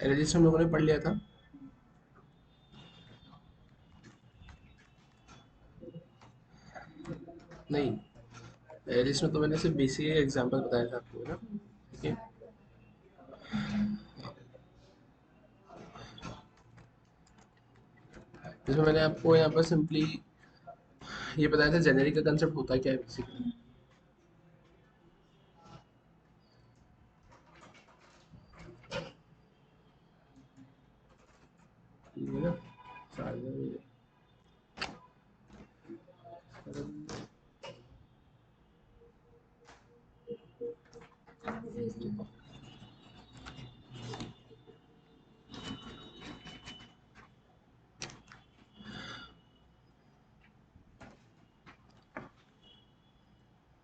Array list हम लोगों ने पढ़ लिया था। नहीं, एरे लिस्ट में तो मैंने सिर्फ बेसिक एग्जांपल बताया था आपको, है ना। ठीक है, जिसमें मैंने आपको यहाँ पर सिंपली ये बताया था जेनेरिक का कंसेप्ट होता क्या है बेसिकली। ठीक है ना, सारे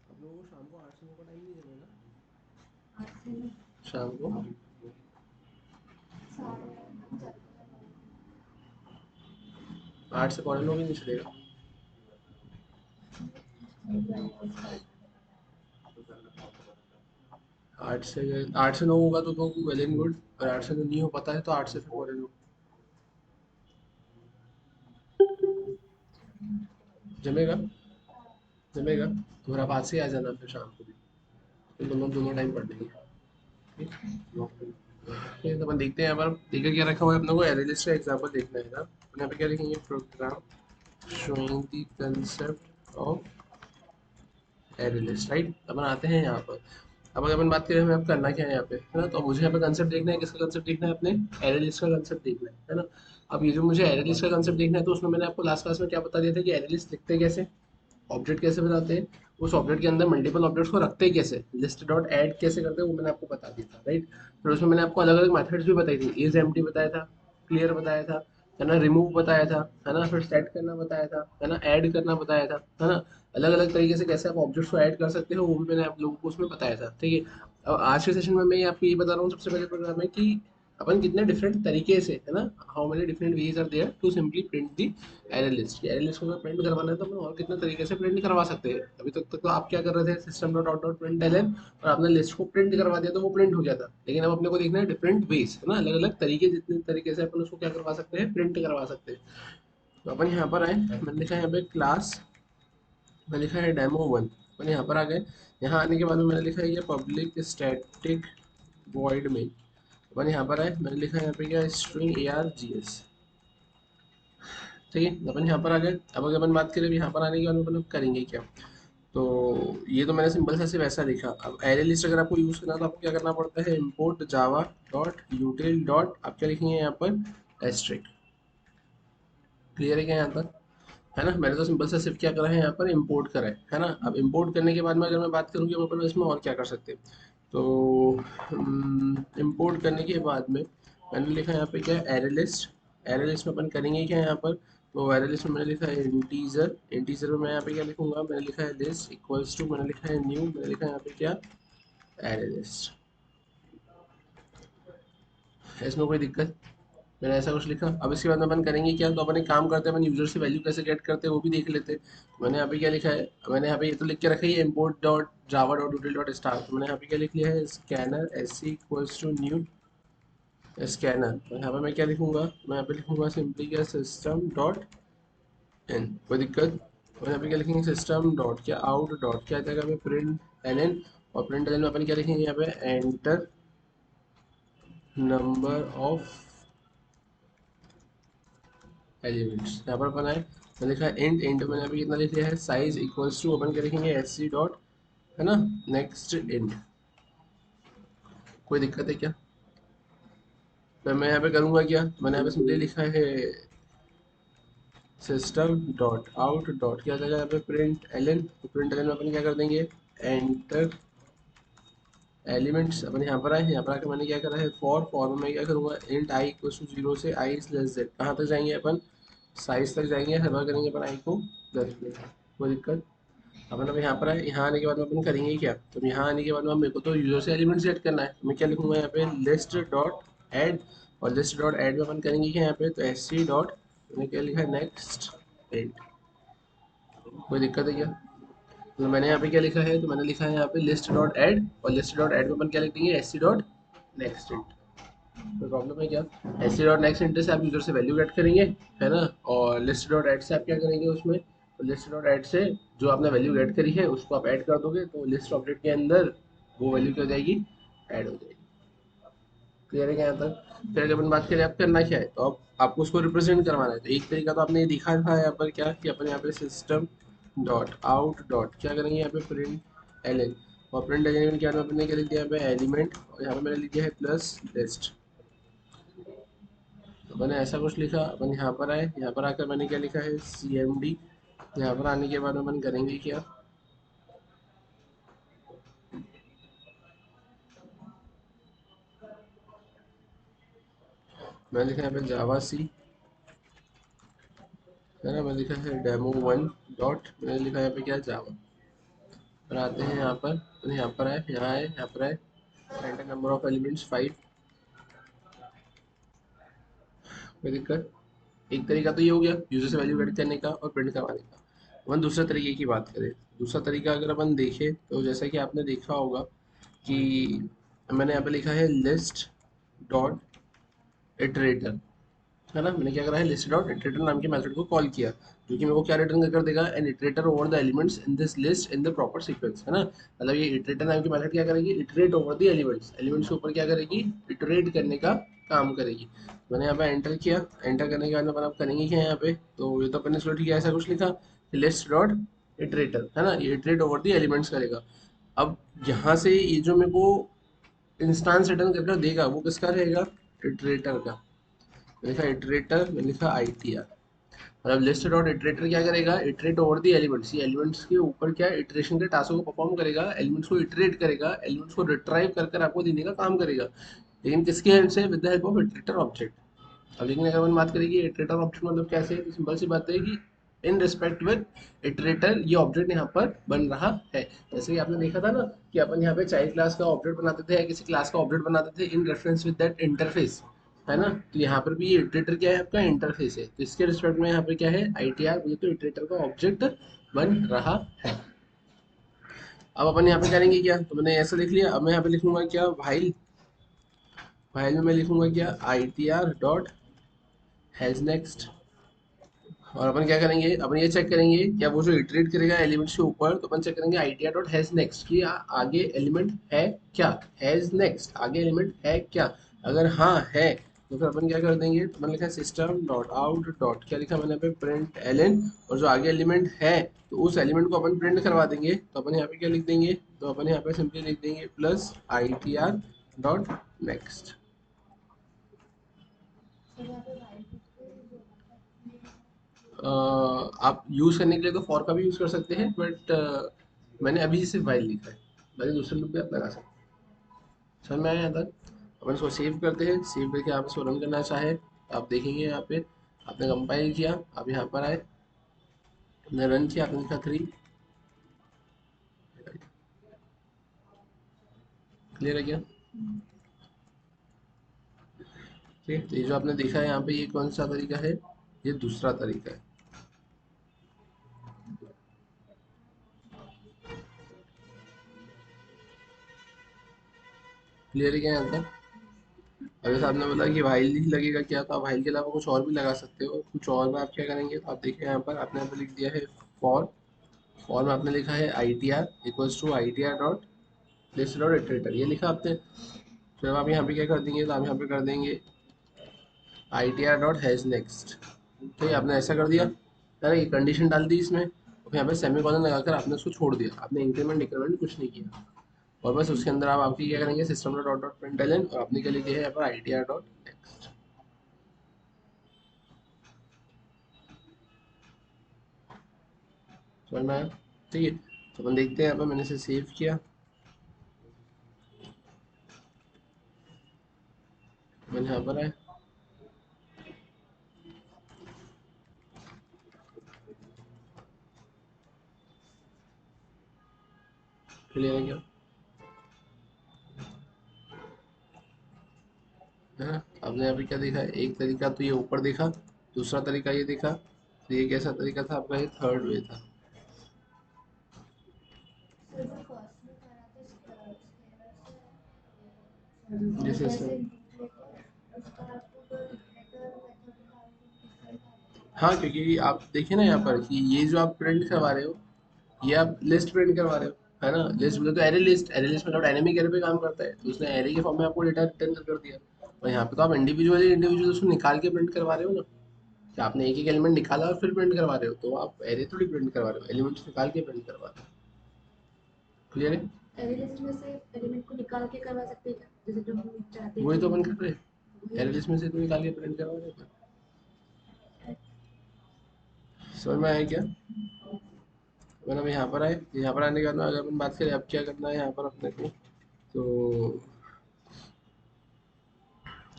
आप लोगों को शाम को 8 से 9 का टाइम नहीं देना ना, शाम को 8 से 9:15 भी नहीं चलेगा। 8 से 9 होगा तो वेल एंड गुड, और 8 से 9 नहीं हो पाता है तो 8 से फिर 4 जमेगा। जमेगा तो फिर आप आज से ही आ जाना फिर शाम को भी, फिर दोनों दोनों टाइम पढ़ लेंगे। ठीक है, तो अपन देखते हैं यहाँ पर देखिए क्या रखा हुआ है अपने को। एरे लिस्ट का एग्जाम्पल देखना है ना, अपन यहाँ पे क्या लिखेंगे, program showing the concept of array list, right. अपन आते हैं यहाँ पर। अब अगर अपन बात करें हमें अब करना क्या है यहाँ पे, है ना, तो मुझे यहाँ पे कंसेप्ट देखना है, किसका कंसेप्ट देखना है, अपने एरे लिस्ट का कंसेप्ट देखना है ना। अब ये जो मुझे एरे लिस्ट का कंसेप्ट देखना है, तो उसमें मैंने आपको लास्ट क्लास में क्या बता दिया था कि एरे लिस्ट लिखते कैसे, ऑब्जेक्ट कैसे बनाते हैं, उस ऑब्जेक्ट के अंदर मल्टीपल ऑब्जेक्ट्स को रखते हैं कैसे, लिस्ट डॉट ऐड कैसे करते हैं, वो मैंने आपको बता दिया था, राइट। फिर उसमें मैंने आपको अलग अलग मेथड्स भी बताई थी, इज एम्प्टी बताया था, क्लियर बताया था, है ना, रिमूव बताया था, है ना, फिर सेट करना बताया था, है ना, ऐड करना बताया था, है ना। अलग अलग तरीके से कैसे आप ऑब्जेक्ट्स को ऐड कर सकते हो वो भी मैंने आप लोगों को उसमें बताया था, ठीक है। अब आज के सेशन में मैं आपको ये बता रहा हूँ सबसे पहले प्रोग्राम में कि अपन कितने डिफरेंट तरीके से, है ना, how many different ways are there to simply print the array list. Array list को अगर प्रिंट करवाना है तो अपन और कितने तरीके से प्रिंट करवा सकते हैं। अभी तक तो आप क्या कर रहे थे, system dot out dot print L N, और आपने लिस्ट को प्रिंट करवा दिया तो वो प्रिंट हो गया था। लेकिन अब अपने को देखना है डिफरेंट वेज, है ना, अलग अलग तरीके, जितने तरीके से अपन उसको क्या करवा सकते हैं, प्रिंट करवा सकते हैं। तो अपन यहाँ पर आए, मैंने लिखा है यहाँ पे क्लास, मैंने लिखा है डेमो वन, अपन यहाँ पर आ गए। यहाँ आने के बाद में मैंने लिखा है ये पब्लिक स्टैटिक वॉइड में, अपन यहाँ पर आए, मैंने लिखा है यहाँ पे क्या, string A R G S. ठीक है, अपन यहाँ पर आ गए। अब अगर अपन बात करें यहाँ पर आने के बाद में अपन करेंगे क्या, तो ये तो मैंने सिंपल सा सिर्फ ऐसा लिखा। अब एरे लिस्ट अगर आपको यूज़ करना है तो आपको क्या करना पड़ता है, इम्पोर्ट जावा डॉट यूटिल डॉट, आप क्या लिखेंगे यहाँ पर, एस्ट्रिक। क्लियर है क्या यहाँ तक, है ना। मैंने तो सिंपल सा सिर्फ क्या करा है, यहाँ पर इंपोर्ट करा है ना। अब इंपोर्ट करने के बाद में अगर मैं बात करूँ कि हम अपन इसमें और क्या कर सकते हैं, तो इंपोर्ट करने के बाद में मैंने लिखा यहाँ पे क्या है, एरे लिस्ट। एरे लिस्ट में अपन करेंगे क्या यहाँ पर, तो एरे लिस्ट में मैंने लिखा है इंटीजर। इंटीजर में मैं यहाँ पे क्या लिखूंगा, मैंने लिखा है लिस्ट इक्वल्स टू, मैंने लिखा है न्यू, मैंने लिखा है यहाँ पे क्या, एरे लिस्ट। इसमें कोई दिक्कत, मैंने ऐसा कुछ लिखा। अब इसके बाद में अपन करेंगे क्या, तो अपन एक काम करते हैं, अपन यूजर से वैल्यू कैसे गेट करते हैं वो भी देख लेते हैं। तो मैंने यहाँ पे क्या लिखा है, मैंने यहाँ पे ये तो लिख के रखा ही है, import dot Java dot util dot star. तो मैंने यहाँ पे क्या लिख लिया है, scanner S C equals to new scanner. तो यहाँ पे मैं क्या लिखूंगा, मैं यहाँ पे लिखूंगा सिंपली क्या, सिस्टम डॉट इन, कोई दिक्कत। और यहाँ पे क्या लिखेंगे, सिस्टम डॉट क्या, आउट डॉट क्या आ जाएगा, मैं प्रिंट एल एन, और प्रिंट एल एन में अपन क्या लिखेंगे यहाँ पे, एंटर नंबर ऑफ एलिमेंट्स। यहाँ पर अपन आए, मैंने लिखा है इंट, इंट मैंने अभी कितना लिख लिया है, साइज इक्वल्स टू, अपन क्या लिखेंगे, एस सी डॉट, है ना, नेक्स्ट इंट। कोई दिक्कत है क्या, तो मैं यहाँ पे करूँगा क्या, मैंने यहाँ पे सिंपली लिखा है सिस्टम डॉट आउट डॉट क्या जाएगा यहाँ पे, प्रिंट एल एन। तो प्रिंट एल एन में अपन क्या कर देंगे, एंटर एलिमेंट्स। अपन यहाँ पर आए, यहाँ पर आके मैंने क्या करा है, फॉर, फॉर में मैं क्या करूँगा, इंट आई इक्वल्स टू 0 से आई इज लेस जेड, कहाँ तक जाएंगे अपन, साइज तक जाएंगे, हर बार करेंगे अपन आई को 10 में। कोई दिक्कत। अपन अब यहाँ पर आए, यहाँ आने के बाद में अपन करेंगे क्या, तो यहाँ आने के बाद में मेरे को तो यूजर से एलिमेंट सेट करना है, तो मैं क्या लिखूंगा यहाँ पे, लिस्ट डॉट ऐड, और लिस्ट डॉट ऐड में अपन करेंगे क्या यहाँ पे, तो एस सी डॉट, मैंने क्या लिखा है, नेक्स्ट एंड। कोई दिक्कत है क्या, तो मैंने यहाँ पे क्या लिखा है, तो मैंने लिखा है यहाँ पे लिस्ट डॉट ऐड, और लिस्ट डॉट ऐड में अपन क्या लिख देंगे, S C dot next end. कोई प्रॉब्लम है क्या? एस डॉट नेक्स्ट इंटर से आप यूजर से वैल्यू गेट करेंगे, है ना, और लिस्ट डॉट ऐड से आप क्या करेंगे उसमें, तो लिस्ट डॉट ऐड से जो आपने वैल्यू गेट करी है उसको आप ऐड कर दोगे, तो लिस्ट ऑब्जेक्ट के अंदर वो वैल्यू क्या हो जाएगी, ऐड हो जाएगी। क्लियर है क्या यहाँ तक? फिर अगर अपन बात करें आप करना क्या है, तो अब आपको उसको रिप्रेजेंट करवाना है, तो एक तरीका तो आपने ये दिखा था यहाँ पर क्या कि अपन यहाँ पे सिस्टम डॉट आउट डॉट क्या करेंगे यहाँ पे प्रिंट एल एन, और प्रिंट एलिमेंट क्या अपन ने क्या लिख दिया यहाँ पे एलिमेंट, और यहाँ पे मैंने लिख दिया है प्लस लिस्ट। तो मैंने ऐसा कुछ लिखा, अपन यहाँ पर आए, यहाँ पर आकर मैंने क्या लिखा है सी एम डी, यहाँ पर आने के बाद अपन करेंगे क्या, मैंने लिखा है यहाँ पे जावा सी, है ना, मैंने लिखा है डेमो वन डॉट, मैंने लिखा है यहाँ पे क्या जावा, पर आते हैं यहाँ पर, तो यहाँ पर आए, यहाँ आए, यहाँ पर आए, एंटर नंबर ऑफ एलिमेंट्स 5, कोई दिक्कत? एक तरीका तो ये हो गया यूजर से वैल्यू गेट करने का और प्रिंट करवाने का। अपन दूसरे तरीके की बात करें, दूसरा तरीका अगर अपन देखें तो जैसा कि आपने देखा होगा कि मैंने यहाँ पे लिखा है लिस्ट डॉट इटरेटर, है ना, मैंने क्या करा है लिस्ट डॉट इटरेटर नाम के मेथड को कॉल किया, जो कि मेरे को क्या रिटर्न कर देगा, an iterator over the elements in this list in the proper sequence, है ना, मतलब ये इटरेटर नाम की मेथड क्या करेगी, iterate over the elements, elements के ऊपर क्या करेगी, इटरेट करने का काम करेगी। मैंने यहाँ पे एंटर किया, एंटर करने के बाद अपन आप करेंगे क्या यहाँ पे, तो ये तो अपन ने चलो ठीक है ऐसा कुछ लिखा, लिस्ट डॉट इटरेटर, है ना, ये इटरेट ओवर द एलिमेंट्स करेगा। अब यहाँ से ये जो मेरे को इंस्टांस रिटर्न कर देगा वो किसका रहेगा, इटरेटर का, मैंने लिखा इटरेटर, मैंने लिखा आई टी आर, मतलब लिस्ट डॉट इटरेटर क्या करेगा, इटरेट ओवर द एलिमेंट्स, ये एलिमेंट्स के ऊपर क्या इटरेशन के टास्क को परफॉर्म करेगा, एलिमेंट्स को इटरेट करेगा, एलिमेंट्स को रिट्राइव कर कर आपको देने का काम करेगा, लेकिन किसके हेल्प से, with the help of iterator object. अब लेकिन अगर हम बात करेंगे इटरेटर ऑब्जेक्ट मतलब कैसे, तो सिंपल सी बात है कि इन रिस्पेक्ट विद इटरेटर ये ऑब्जेक्ट यहाँ पर बन रहा है। जैसे कि आपने देखा था ना कि अपन यहाँ पे चाइल्ड क्लास का ऑब्जेक्ट बनाते थे या किसी क्लास का ऑब्जेक्ट बनाते थे in reference with that interface, है ना, तो यहाँ पर भी ये इटरेटर क्या है आपका इंटरफेस है, तो इसके रिस्पेक्ट में यहाँ पे क्या है आई टी आर, बोले तो इटरेटर का ऑब्जेक्ट बन रहा है। अब अपन यहाँ पे करेंगे क्या, तो मैंने ऐसा लिख लिया, अब मैं यहाँ पे लिखूंगा क्या वाइल, वाइल में मैं लिखूंगा क्या आई T R dot has next, और अपन क्या करेंगे, अपन ये चेक करेंगे क्या वो जो इटरेट करेगा एलिमेंट्स के ऊपर, तो अपन चेक करेंगे आइडिया डॉट हैज नेक्स्ट कि आगे एलिमेंट है क्या, हैज नेक्स्ट आगे एलिमेंट है क्या, अगर हाँ है तो फिर अपन क्या कर देंगे, तो मैंने लिखा सिस्टम डॉट आउट डॉट क्या लिखा मैंने पे प्रिंट एलन, और जो आगे एलिमेंट है तो उस एलिमेंट को अपन प्रिंट करवा देंगे, तो अपन यहाँ पे क्या लिख देंगे, तो अपन यहाँ पे सिंपली लिख देंगे प्लस आई टी आर डॉट नेक्स्ट। आप यूज़ करने के लिए तो फॉर का भी यूज़ कर सकते हैं, बट मैंने अभी सिर्फ वाइल लिखा है, मैंने दूसरे लूप भी आप लगा सकते हैं। समझ में आया यहाँ तक? अपन इसको सेव करते हैं, सेव करके आप इसको रन करना चाहे तो आप देखेंगे यहाँ पे आपने कंपाइल किया, आप यहाँ पर आए, आपने रन किया, आपने लिखा 3, क्लियर है क्या? ठीक है, तो ये जो आपने देखा है यहाँ पे ये कौन सा तरीका है, ये दूसरा तरीका है। क्लियर है क्या यहाँ तक? और जैसे आपने बोला कि वाइल ही लगेगा क्या, तो आप वाइल के अलावा कुछ और भी लगा सकते हो, कुछ और में आप क्या करेंगे, तो आप देखिए यहाँ पर आपने यहाँ पे लिख दिया है फॉर, फॉर में आपने लिखा है I T R equals to I T R dot list dot iterator, ये लिखा आपने, फिर आप यहाँ पे क्या कर देंगे, तो आप यहाँ पे कर देंगे आई T R dot has next, ठीक है, आपने ऐसा कर दिया, है ना, ये कंडीशन डाल दी इसमें, और यहाँ पे सेमी कॉलन लगाकर आपने उसको छोड़ दिया, आपने इंक्रीमेंट डिक्रीमेंट कुछ नहीं किया, और बस उसके अंदर आप आपकी क्या करेंगे system dot dot print L N, और आपने क्या लिख दिया है यहाँ पर I T R dot next. समझ में आया? ठीक है, तो अपन देखते हैं यहाँ पर मैंने इसे सेव किया, मैंने यहाँ पर आया, क्लियर है क्या, है ना, आपने यहाँ पे क्या देखा, एक तरीका तो ये ऊपर देखा, दूसरा तरीका ये देखा, तो ये कैसा तरीका था आपका, ये थर्ड वे था। जैसे हाँ, क्योंकि आप देखिए ना यहाँ पर कि ये जो आप प्रिंट करवा रहे हो, ये आप लिस्ट प्रिंट करवा रहे हो, है ना। लिस्ट बोले तो एरे लिस्ट मतलब डायनेमिक एरे पे काम करता है, तो उसने एरे के फॉर्म में आपको डेटा रिटर्न कर दिया। और यहाँ पे तो आप इंडिविजुअली उसको निकाल के प्रिंट करवा रहे हो ना, कि आपने एक एक एलिमेंट निकाला और फिर प्रिंट करवा रहे हो, तो आप एरे थोड़ी प्रिंट करवा रहे हो, एलिमेंट्स निकाल के प्रिंट करवा रहे हो। क्लियर है? एरे लिस्ट में से एलिमेंट को निकाल के करवा सकते हैं क्या, जैसे जो हम चाहते हैं वही तो अपन कि कर रहे हैं, एरे लिस्ट में से तो निकाल के प्रिंट करवा रहे हैं। समझ में आया क्या? अगर हम यहाँ पर आए, यहाँ पर आने के बाद में अगर अपन बात करें अब क्या करना है यहाँ पर अपने को, तो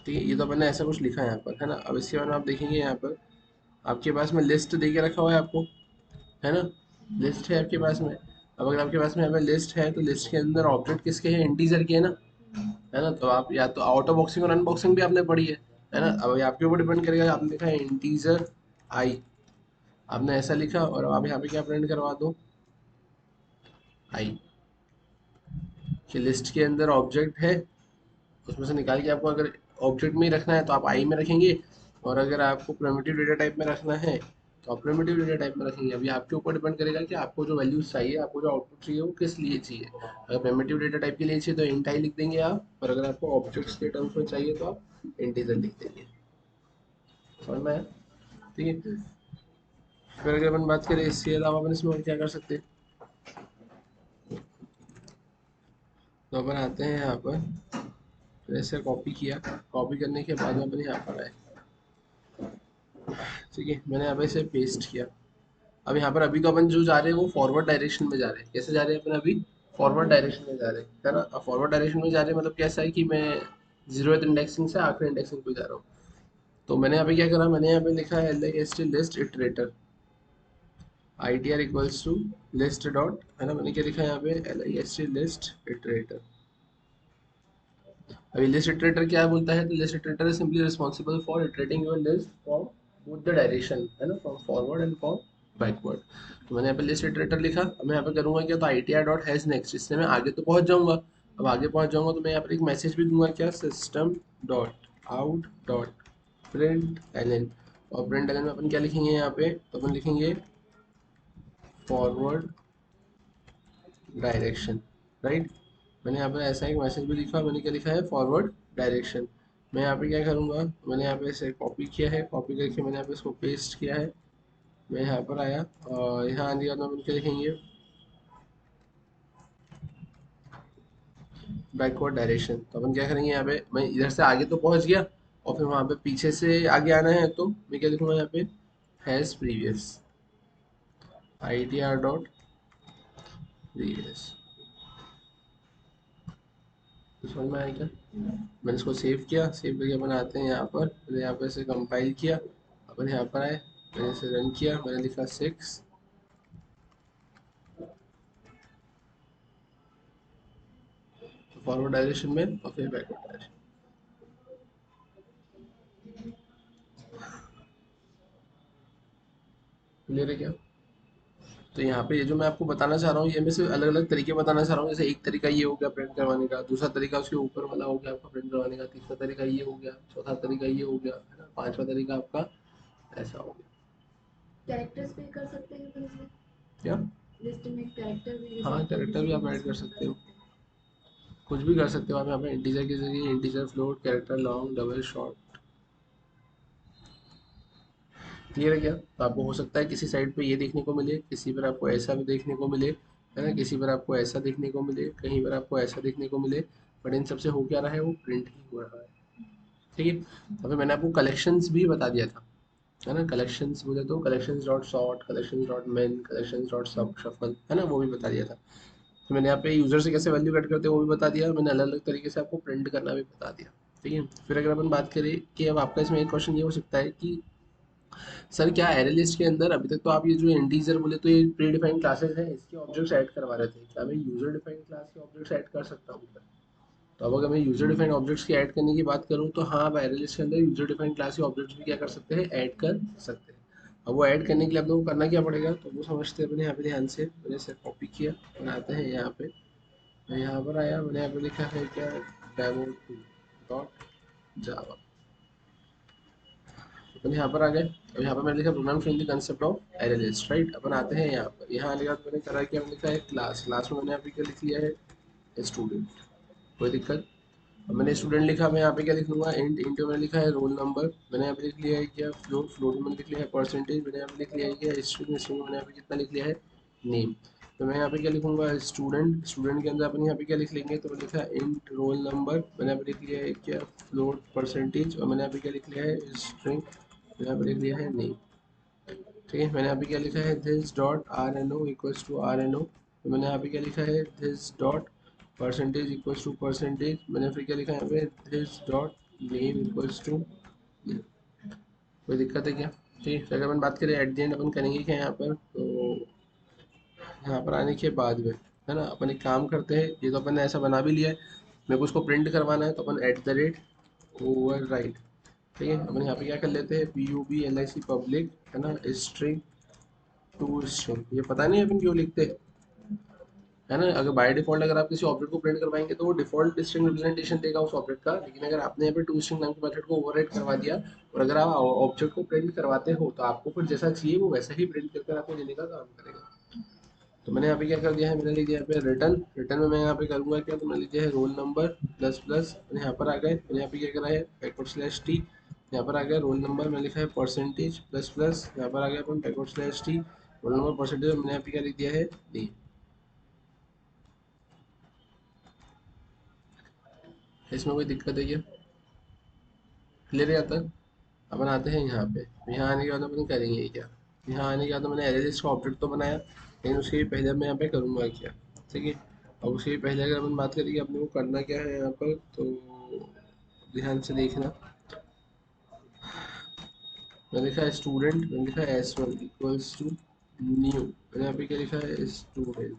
ठीक है, ये तो अपन ने ऐसा कुछ लिखा है यहाँ पर, है ना। अब इसके बाद में आप देखेंगे यहाँ पर आपके पास में लिस्ट दे के रखा हुआ है आपको, है ना। लिस्ट है आपके पास में। अब अगर आपके पास में यहाँ पे लिस्ट है, तो लिस्ट के अंदर ऑब्जेक्ट किसके हैं, इंटीजर के, है ना। है ना, तो आप या तो ऑटो बॉक्सिंग और अनबॉक्सिंग भी आपने पढ़ी है ना। अब ये आपके ऊपर डिपेंड करेगा, आपने लिखा है इंटीजर आई, आपने ऐसा लिखा और अब आप यहाँ पे क्या प्रिंट करवा दो, आई, कि लिस्ट के अंदर ऑब्जेक्ट है, उसमें से निकाल के आपको अगर ऑब्जेक्ट में ही रखना है तो आप आई में रखेंगे, और अगर आपको प्रिमिटिव डेटा टाइप में रखना है तो आप प्रिमिटिव डेटा टाइप में रखेंगे। अभी आपके ऊपर डिपेंड करेगा कि आपको जो वैल्यूज चाहिए, आपको जो आउटपुट चाहिए वो किस लिए चाहिए। अगर प्रिमिटिव डेटा टाइप के लिए चाहिए तो इंट आई लिख देंगे आप, और अगर आपको ऑब्जेक्ट्स के टर्म्स में चाहिए तो आप इंटीजर लिख देंगे। समझ में आया? ठीक है। फिर अगर अपन बात करें इसके अलावा अपन इसमें और क्या कर सकते हैं, तो अपन आते हैं यहाँ पर, फिर ऐसे कॉपी किया, कॉपी करने के बाद में अपन यहाँ पर आए, ठीक है, मैंने यहाँ पे इसे पेस्ट किया। अब यहाँ पर अभी तो अपन जो जा रहे हैं वो फॉरवर्ड डायरेक्शन में जा रहे हैं। कैसे जा रहे हैं अपन अभी, फॉरवर्ड डायरेक्शन में जा रहे हैं, है ना। अब फॉरवर्ड डायरेक्शन में जा रहे हैं मतलब कैसा है कि मैं जीरोथ इंडेक्सिंग से आखिरी इंडेक्सिंग पे जा रहा हूँ। तो मैंने यहाँ पे क्या करा, मैंने यहाँ पे लिखा है L I S T list iterator, I T R equals to list dot, है ना। मैंने क्या लिखा है यहाँ पे, L I S T list iterator. अभी लिस्ट इटरेटर क्या बोलता है, तो list iterator is simply responsible for iterating your list from both the direction, है ना, from forward and from backward. तो मैंने यहाँ पे लिस्ट इटरेटर लिखा। अब मैं यहाँ पे करूँगा क्या, तो आई T R dot has next, इससे मैं आगे तो पहुँच जाऊँगा। अब आगे पहुँच जाऊँगा तो मैं यहाँ पर एक मैसेज भी दूंगा, क्या, system dot out dot print L, और प्रिंट एल में अपन क्या लिखेंगे यहाँ पे, तो अपन लिखेंगे फॉरवर्ड डायरेक्शन, राइट। मैंने यहाँ पे ऐसा एक मैसेज भी लिखा, मैंने क्या लिखा है, फॉरवर्ड डायरेक्शन। मैं यहाँ पे क्या करूँगा, मैंने यहाँ पे इसे कॉपी किया है, कॉपी करके मैंने यहाँ पे इसको पेस्ट किया है। मैं यहाँ पर आया और यहाँ आने के बाद अपन क्या लिखेंगे, बैकवर्ड डायरेक्शन। तो अपन क्या करेंगे, यहाँ पे मैं इधर से आगे तो पहुँच गया, और फिर वहाँ पे पीछे से आगे आना है, तो मैं क्या लिखूँगा यहाँ पे, has previous, I T R dot previous. तो समझ में आया क्या? मैंने इसको सेव किया, सेव करके अपन आते हैं यहाँ पर, मैंने यहाँ पर इसे कंपाइल किया, अपन यहाँ पर आए, मैंने इसे रन किया, मैंने लिखा 6, फॉरवर्ड डायरेक्शन में और फिर बैकवर्ड डायरेक्शन। क्लियर है क्या? तो यहाँ पे ये जो मैं आपको बताना चाह रहा हूँ, ये मैं सिर्फ अलग अलग तरीके बताना चाह रहा हूँ। जैसे एक तरीका ये हो गया प्रिंट करवाने का, दूसरा तरीका उसके ऊपर वाला हो गया आपका प्रिंट करवाने का, तीसरा तरीका ये हो गया, चौथा तरीका ये हो गया, है ना, पांचवा तरीका आपका ऐसा हो गया। कैरेक्टर्स भी कर सकते हैं अपन इसमें, क्या? लिस्ट में कैरेक्टर भी, जैसे हाँ, कैरेक्टर भी आप एबीसीडी ऐड कर इसमें सकते कर हो, सकते हैं। कुछ भी कर सकते हो आप यहाँ पे। इंटीजर की जगह integer, float, character, long, double, short. Clear है क्या? तो आपको हो सकता है किसी साइड पे ये देखने को मिले, किसी पर आपको ऐसा भी देखने को मिले, है ना, किसी पर आपको ऐसा देखने को मिले, कहीं पर आपको ऐसा देखने को मिले, बट इन सबसे हो क्या रहा है, वो प्रिंट ही हो रहा है। ठीक है। तो फिर मैंने आपको कलेक्शंस भी बता दिया था, है ना। कलेक्शंस बोले तो collections dot sort, collections dot main, collections dot सब शफल, है ना, वो भी बता दिया था। तो मैंने यहाँ पे यूजर से कैसे वैल्यू कट करते हैं वो भी बता दिया, मैंने अलग अलग तरीके से आपको प्रिंट करना भी बता दिया। ठीक है। फिर अगर अपन बात करें कि अब आपका इसमें एक क्वेश्चन ये हो सकता है कि सर क्या एरे लिस्ट के अंदर अभी तक तो आप ये जो इंटीजर बोले तो ये प्री डिफाइंड क्लासेस हैं, इसके ऑब्जेक्ट्स ऐड करवा रहे थे, क्या मैं यूजर डिफाइंड क्लास के ऑब्जेक्ट्स ऐड कर सकता हूँ क्या? तो अब अगर मैं यूजर डिफाइंड ऑब्जेक्ट्स की ऐड करने की बात करूँ, तो हाँ, आप एरे लिस्ट के अंदर यूजर डिफाइंड क्लास के ऑब्जेक्ट्स भी क्या कर सकते हैं, ऐड कर सकते हैं। अब वो ऐड करने के लिए आप लोगों को करना क्या पड़ेगा, तो वो समझते हैं अपने यहाँ पे ध्यान से। मैंने इसे कॉपी किया, बनाते हैं यहाँ पे, मैं यहाँ पर आया, मैंने यहाँ पे लिखा है क्या, डेमो टू डॉट जावा। अपन यहाँ पर आ गए। अब यहाँ पर मैंने लिखा program in the concept of array list, right. अपन आते हैं यहाँ पर, यहाँ आने के बाद मैंने करा कि मैंने लिखा है क्लास, क्लास में मैंने यहाँ पे क्या लिख लिया है स्टूडेंट, कोई दिक्कत। अब मैंने स्टूडेंट लिखा, मैं यहाँ पे क्या लिख लूँगा इंट, इंट में मैंने लिखा है रोल नंबर, मैंने यहाँ पे लिख लिया है क्या फ्लोट, फ्लोट में मैंने लिख लिया है परसेंटेज, मैंने यहाँ पे लिख लिया है क्या स्ट्रिंग, स्ट्रिंग में मैंने यहाँ पे कितना लिख लिया है नेम। तो मैं यहाँ पे क्या लिखूंगा स्टूडेंट, स्टूडेंट के अंदर अपन यहाँ पे क्या लिख लेंगे, तो मैंने लिखा इंट रोल नंबर, मैंने यहाँ पे लिख लिया है क्या फ्लोट परसेंटेज, और मैंने यहाँ पे क्या लिख लिया है स्ट्रिंग, मैंने यहाँ पे लिख लिया है नेम। ठीक है, मैंने यहाँ पे क्या लिखा है this dot R N O equals to R N O, तो मैंने यहाँ पे क्या लिखा है this dot percentage equals to percentage, मैंने फिर क्या लिखा है यहाँ पे this dot name equals to, कोई दिक्कत है क्या। ठीक है, फिर अगर अपन बात करें एट द एंड अपन करेंगे क्या यहाँ पर, तो यहाँ पर आने के बाद में है ना अपन एक काम करते हैं, ये तो अपन ने ऐसा बना भी लिया है, मेरे को उसको प्रिंट करवाना है, तो अपन at the rate override, ठीक है। अपन यहाँ पे क्या कर लेते हैं P U B L I C public है ना स्ट्रिंग टू स्ट्रिंग, ये पता नहीं अपन क्यों लिखते हैं, है ना। अगर बाय डिफॉल्ट अगर आप किसी ऑब्जेक्ट को प्रिंट करवाएंगे तो वो डिफॉल्ट स्ट्रिंग रिप्रेजेंटेशन देगा उस ऑब्जेक्ट का, लेकिन अगर आपने यहाँ पे टू स्ट्रिंग नाम के मेथड को ओवरराइड करवा दिया और अगर आप ऑब्जेक्ट को प्रिंट करवाते हो तो आपको फिर जैसा चाहिए वो वैसा ही प्रिंट करके आपको देने का काम करेगा। तो मैंने यहाँ पे क्या कर दिया है, मैंने लिख दिया यहाँ पे रिटर्न, रिटर्न में मैं यहाँ पे करूँगा क्या, तो मैंने लिख दिया है रोल नंबर प्लस प्लस, मैंने यहाँ पर आ गए, मैंने यहाँ पे क्या करा है बैकवर्ड स्लैश टी, यहाँ पर आ गया रोल नंबर, मैंने लिखा है परसेंटेज प्लस प्लस, यहाँ पर आ गया अपन backward slash T roll number percentage, मैंने यहाँ पे क्या लिख दिया है डी। इसमें कोई दिक्कत है क्या, क्लियर है यहाँ तक। अपन आते हैं यहाँ पे, यहाँ आने के बाद अपन करेंगे क्या, यहाँ आने के बाद मैंने एरे लिस्ट का ऑब्जेक्ट तो बनाया, लेकिन उसके भी पहले मैं यहाँ पे करूँगा क्या, ठीक है। और उसके भी पहले अगर अपन बात करेंगे अपने को करना क्या है यहाँ पर, तो ध्यान से देखना, मैंने लिखा है स्टूडेंट, मैंने लिखा है S one equals to new, मैंने यहाँ पे क्या लिखा है स्टूडेंट,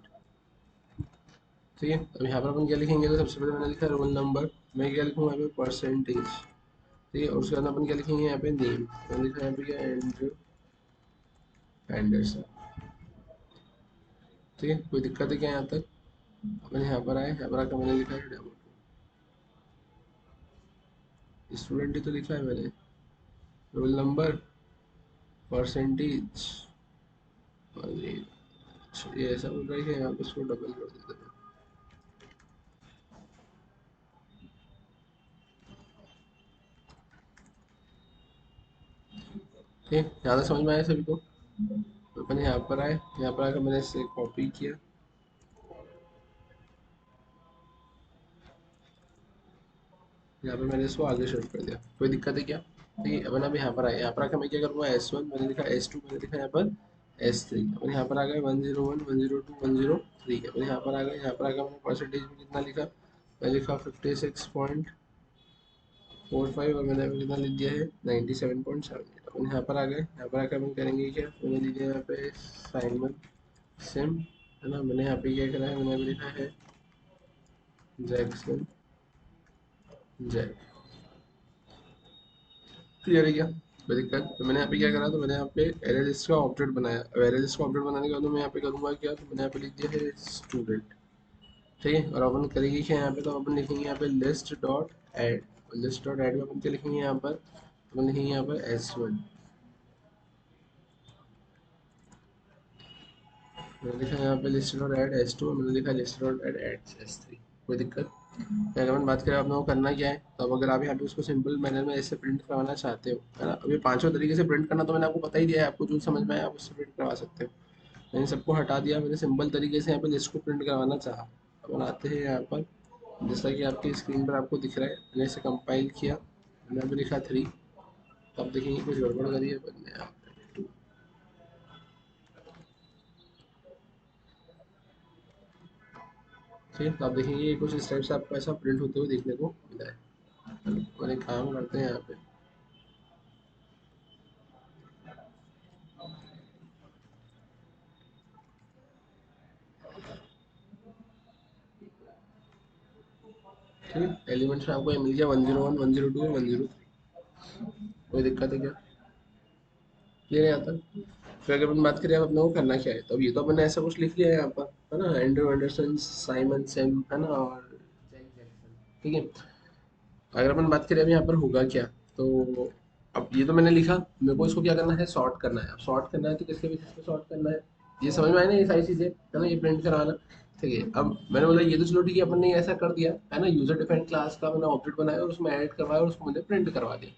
ठीक है। अब यहाँ पर अपन क्या लिखेंगे, तो सबसे पहले मैंने लिखा है रोल नंबर, मैं क्या लिखूँगा यहाँ पे परसेंटेज, ठीक है। और उसके बाद अपन क्या लिखेंगे यहाँ पे नेम, मैंने लिखा है यहाँ पे क्या एंड्रू एंडरसन, ठीक है। कोई दिक्कत है क्या यहाँ तक। अपन यहाँ पर आए, यहाँ पर आकर मैंने लिखा है डेमो, स्टूडेंट ही तो लिखा है मैंने, रोल नंबर परसेंटेज, और ये ऐसा बोल रहा है कि यहाँ पे इसको डबल कर देते हैं, ठीक है। यहाँ तक समझ में आया सभी को। तो अपन यहाँ पर आए, यहाँ पर आकर मैंने इसे कॉपी किया, यहाँ पे मैंने इसको आगे शिफ्ट कर दिया, कोई दिक्कत है क्या। ठीक है, अपन अब यहाँ पर आए, यहाँ पर आकर मैं क्या करूँगा एस वन, मैंने लिखा एस टू, मैंने लिखा यहाँ पर एस थ्री, अपन यहाँ पर आ गए 101 102 103, अपन यहाँ पर आ गए, यहाँ पर आकर मैंने परसेंटेज में कितना लिखा, मैं लिखा 56.45, और मैंने कितना लिख दिया है 97.7। अपन यहाँ पर आ गए, यहाँ पर आकर अपन करेंगे क्या, मैंने लिख दिया यहाँ पे साइमन सिम, है ना। मैंने यहाँ पे क्या करा है, मैंने यहाँ पे लिखा है जैक्सन जैक, क्लियर है क्या, कोई दिक्कत। तो मैंने यहाँ पे क्या करा, तो मैंने यहाँ पे एरे लिस्ट का ऑब्जेक्ट बनाया, अब एरे लिस्ट का ऑब्जेक्ट बनाने के बाद मैं यहाँ पे करूँगा क्या, तो मैंने यहाँ पे लिख दिया है स्टूडेंट, ठीक है। और अपन करेंगे क्या यहाँ पे, तो अपन लिखेंगे यहाँ पे list dot add, list dot add में अपन क्या लिखेंगे यहाँ पर, अपन लिखेंगे यहाँ पर एस वन, मैंने लिखा यहाँ पे list dot add S two, मैंने लिखा list dot add S three, कोई दिक्कत। अगर अपन बात करें आप लोगों को करना क्या है, तो अब अगर आप यहाँ पे उसको सिंपल मैनर में ऐसे प्रिंट करवाना चाहते हो, है ना। अभी पांचों तरीके से प्रिंट करना तो मैंने आपको बता ही दिया है, आपको जो समझ में आया आप उससे प्रिंट करवा सकते हो, मैंने सबको हटा दिया, मैंने सिंपल तरीके से यहाँ पे लिस्ट को प्रिंट करवाना चाहा। अपन आते हैं यहाँ पर, जैसा कि आपकी स्क्रीन पर आपको दिख रहा है, मैंने इसे कंपाइल किया, मैंने यहाँ पे लिखा 3, अब देखेंगे कुछ गड़बड़ करी है अपन ने यहाँ पे 2, ठीक है। तो आप देखेंगे ये कुछ इस टाइप से आपको ऐसा प्रिंट होते हुए देखने को मिला है। और एक काम करते हैं यहाँ पे, ठीक है, एलिमेंट्स में आपको ये मिल गया 101 102 103, कोई दिक्कत है क्या, क्लियर है यहाँ तक। फिर अगर अपन बात करें अब अपने को करना क्या है, तो अब ये तो अपन ने ऐसा कुछ लिख लिया है यहाँ पर, है ना, एंड्रू एंडरसन साइमन सेम, है ना, और जैक जैक्सन, ठीक है। अगर अपन बात करें अब यहाँ पर होगा क्या, तो अब ये तो मैंने लिखा, मेरे को इसको क्या करना है, सॉर्ट करना है। अब सॉर्ट करना है तो किसके बेसिस पे सॉर्ट करना है, ये समझ में आया ना, ये सारी चीजें है ना, ये प्रिंट कराना। ठीक है, अब मैंने बोला ये तो चलो ठीक है, अपन ने ऐसा कर दिया है ना, यूजर डिफाइंड क्लास का मैंने ऑब्जेक्ट बनाया और उसमें ऐड करवाया और उसको मैंने प्रिंट करवा दिया।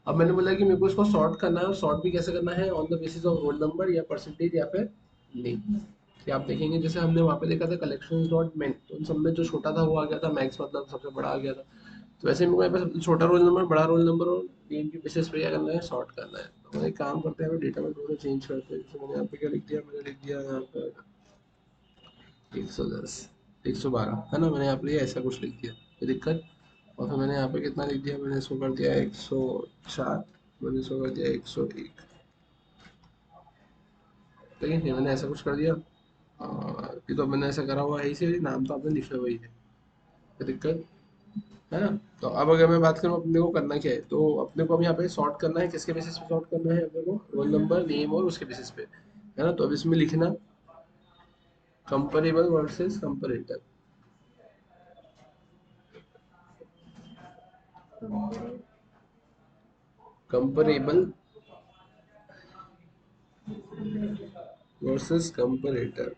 अब मैंने बोला कि मेरे को इसको सॉर्ट करना है, और सॉर्ट भी कैसे करना है, on the basis of roll number या परसेंटेज या फिर नेम। कि आप देखेंगे जैसे हमने वहाँ पे देखा था कलेक्शन डॉट मेन, तो उन सब में जो छोटा था वो आ गया था मैक्स, मतलब सबसे बड़ा आ गया था। तो वैसे मेरे को यहाँ पे छोटा रोल नंबर, बड़ा रोल नंबर और नेम की बेसिस पे क्या करना है, सॉर्ट करना है। तो एक काम करते हैं, डेटा में थोड़ा चेंज करते हैं। जैसे मैंने यहाँ पे क्या लिख दिया, मैंने लिख दिया यहाँ पर 110, 112 है ना, मैंने यहाँ पे ऐसा कुछ लिख दिया, कोई दिक्कत। और फिर मैंने यहाँ पे कितना लिख दिया, मैंने इसको कर दिया 104, मैंने इसको कर दिया 101। ठीक है, ये मैंने ऐसा कुछ कर दिया। ये तो मैंने ऐसा करा हुआ है, इसे नाम तो आपने लिखा हुआ ही है, कोई दिक्कत है ना। तो अब अगर मैं बात करूँ अपने को करना क्या है, तो अपने को अब यहाँ पे सॉर्ट करना है, किसके बेसिस पे सॉर्ट करना है अपने को, रोल नंबर नेम और उसके बेसिस पे, है ना। तो अब इसमें लिखना comparable versus comparator. Comparative comparable comparative versus comparator.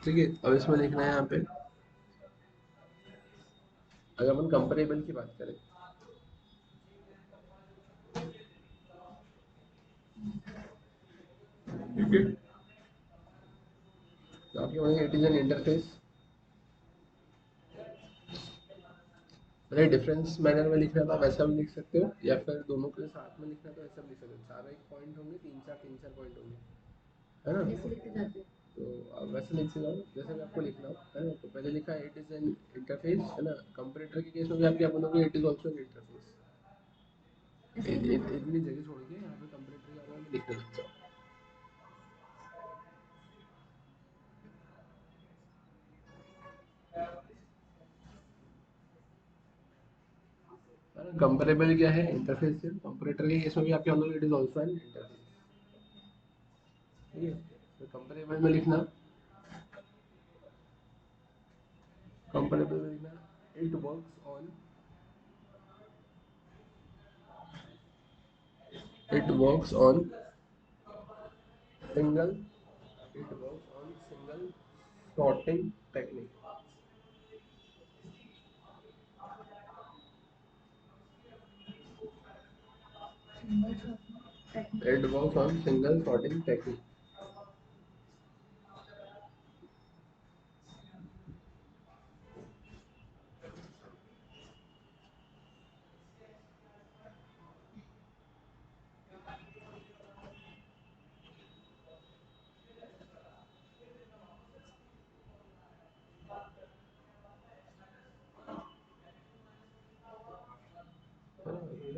ठीक है, अब इसमें लिखना है यहाँ पे, अगर अपन कंपेरेबल की बात करें, ठीक है, तो आपके वही इट इज एन इंटरफेस, मैंने डिफरेंस मैनर में लिखना था वैसा भी लिख सकते हो, या फिर दोनों के साथ में लिखना तो ऐसा भी लिख सकते हो। चार एक पॉइंट होंगे, तीन चार पॉइंट होंगे, है ना। ऐसे लिखते जाते हैं। तो अब वैसे लिख जाओ जैसे मैं आपको लिख रहा हूँ, है ना। तो पहले लिखा इट इज एन इंटरफेस, है ना। कंपैरेटर के केस में भी आप क्या बोलोगे, it is also an interface. ऐसे लिखना है। इतनी जगह छोड़ के यहाँ पे कंपैरेटर का नाम लिख देना, है ना। कंपेरेबल क्या है, इंटरफेस से। कंपैरेटर के केस में भी आप क्या बोलोगे, it is also an interface. ठीक है, तो कंपेरेबल में लिखना, कंपेरेबल में लिखना it works on, it works on single, it works on single sorting technique, single shot technique. it works on single sorting technique।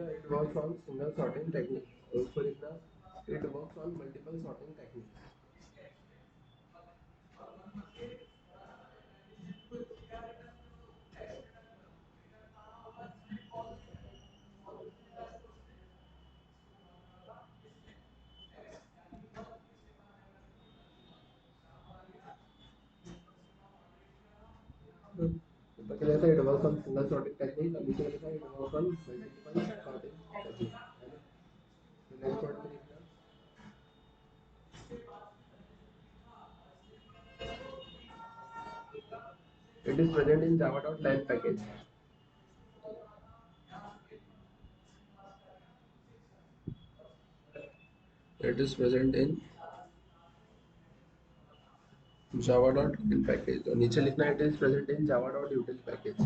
it works on single sorting technique, उसको लिखना it works on multiple sorting technique। ऊपर लिखा it works on single sorting technique, और नीचे लिखा it works on multiple sorting technique, है ना। तो नेक्स्ट वर्ड में लिखना it is present in java.lang package, it is present in java.in package, और नीचे लिखना it is present in java.util package।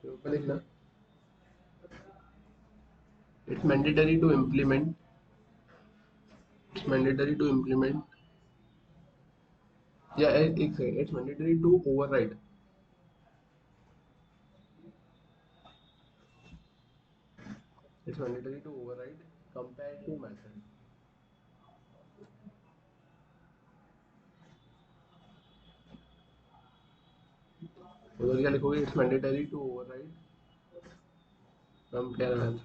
तो ऊपर लिखना it's mandatory to implement, it's mandatory to implement, या एक second, it's mandatory to override, it's mandatory to override compare to method। उधर क्या लिखोगे? It's mandatory to override compare method.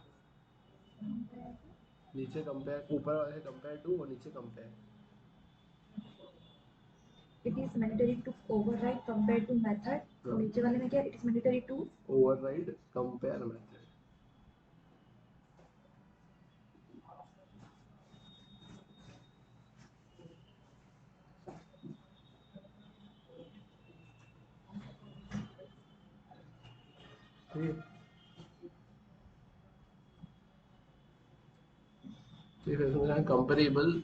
नीचे compare, ऊपर वाले कंपेयर टू और नीचे compare. It is mandatory to override compare to method, तो नीचे वाले में क्या it is mandatory to override compare method. ठीक है, comparable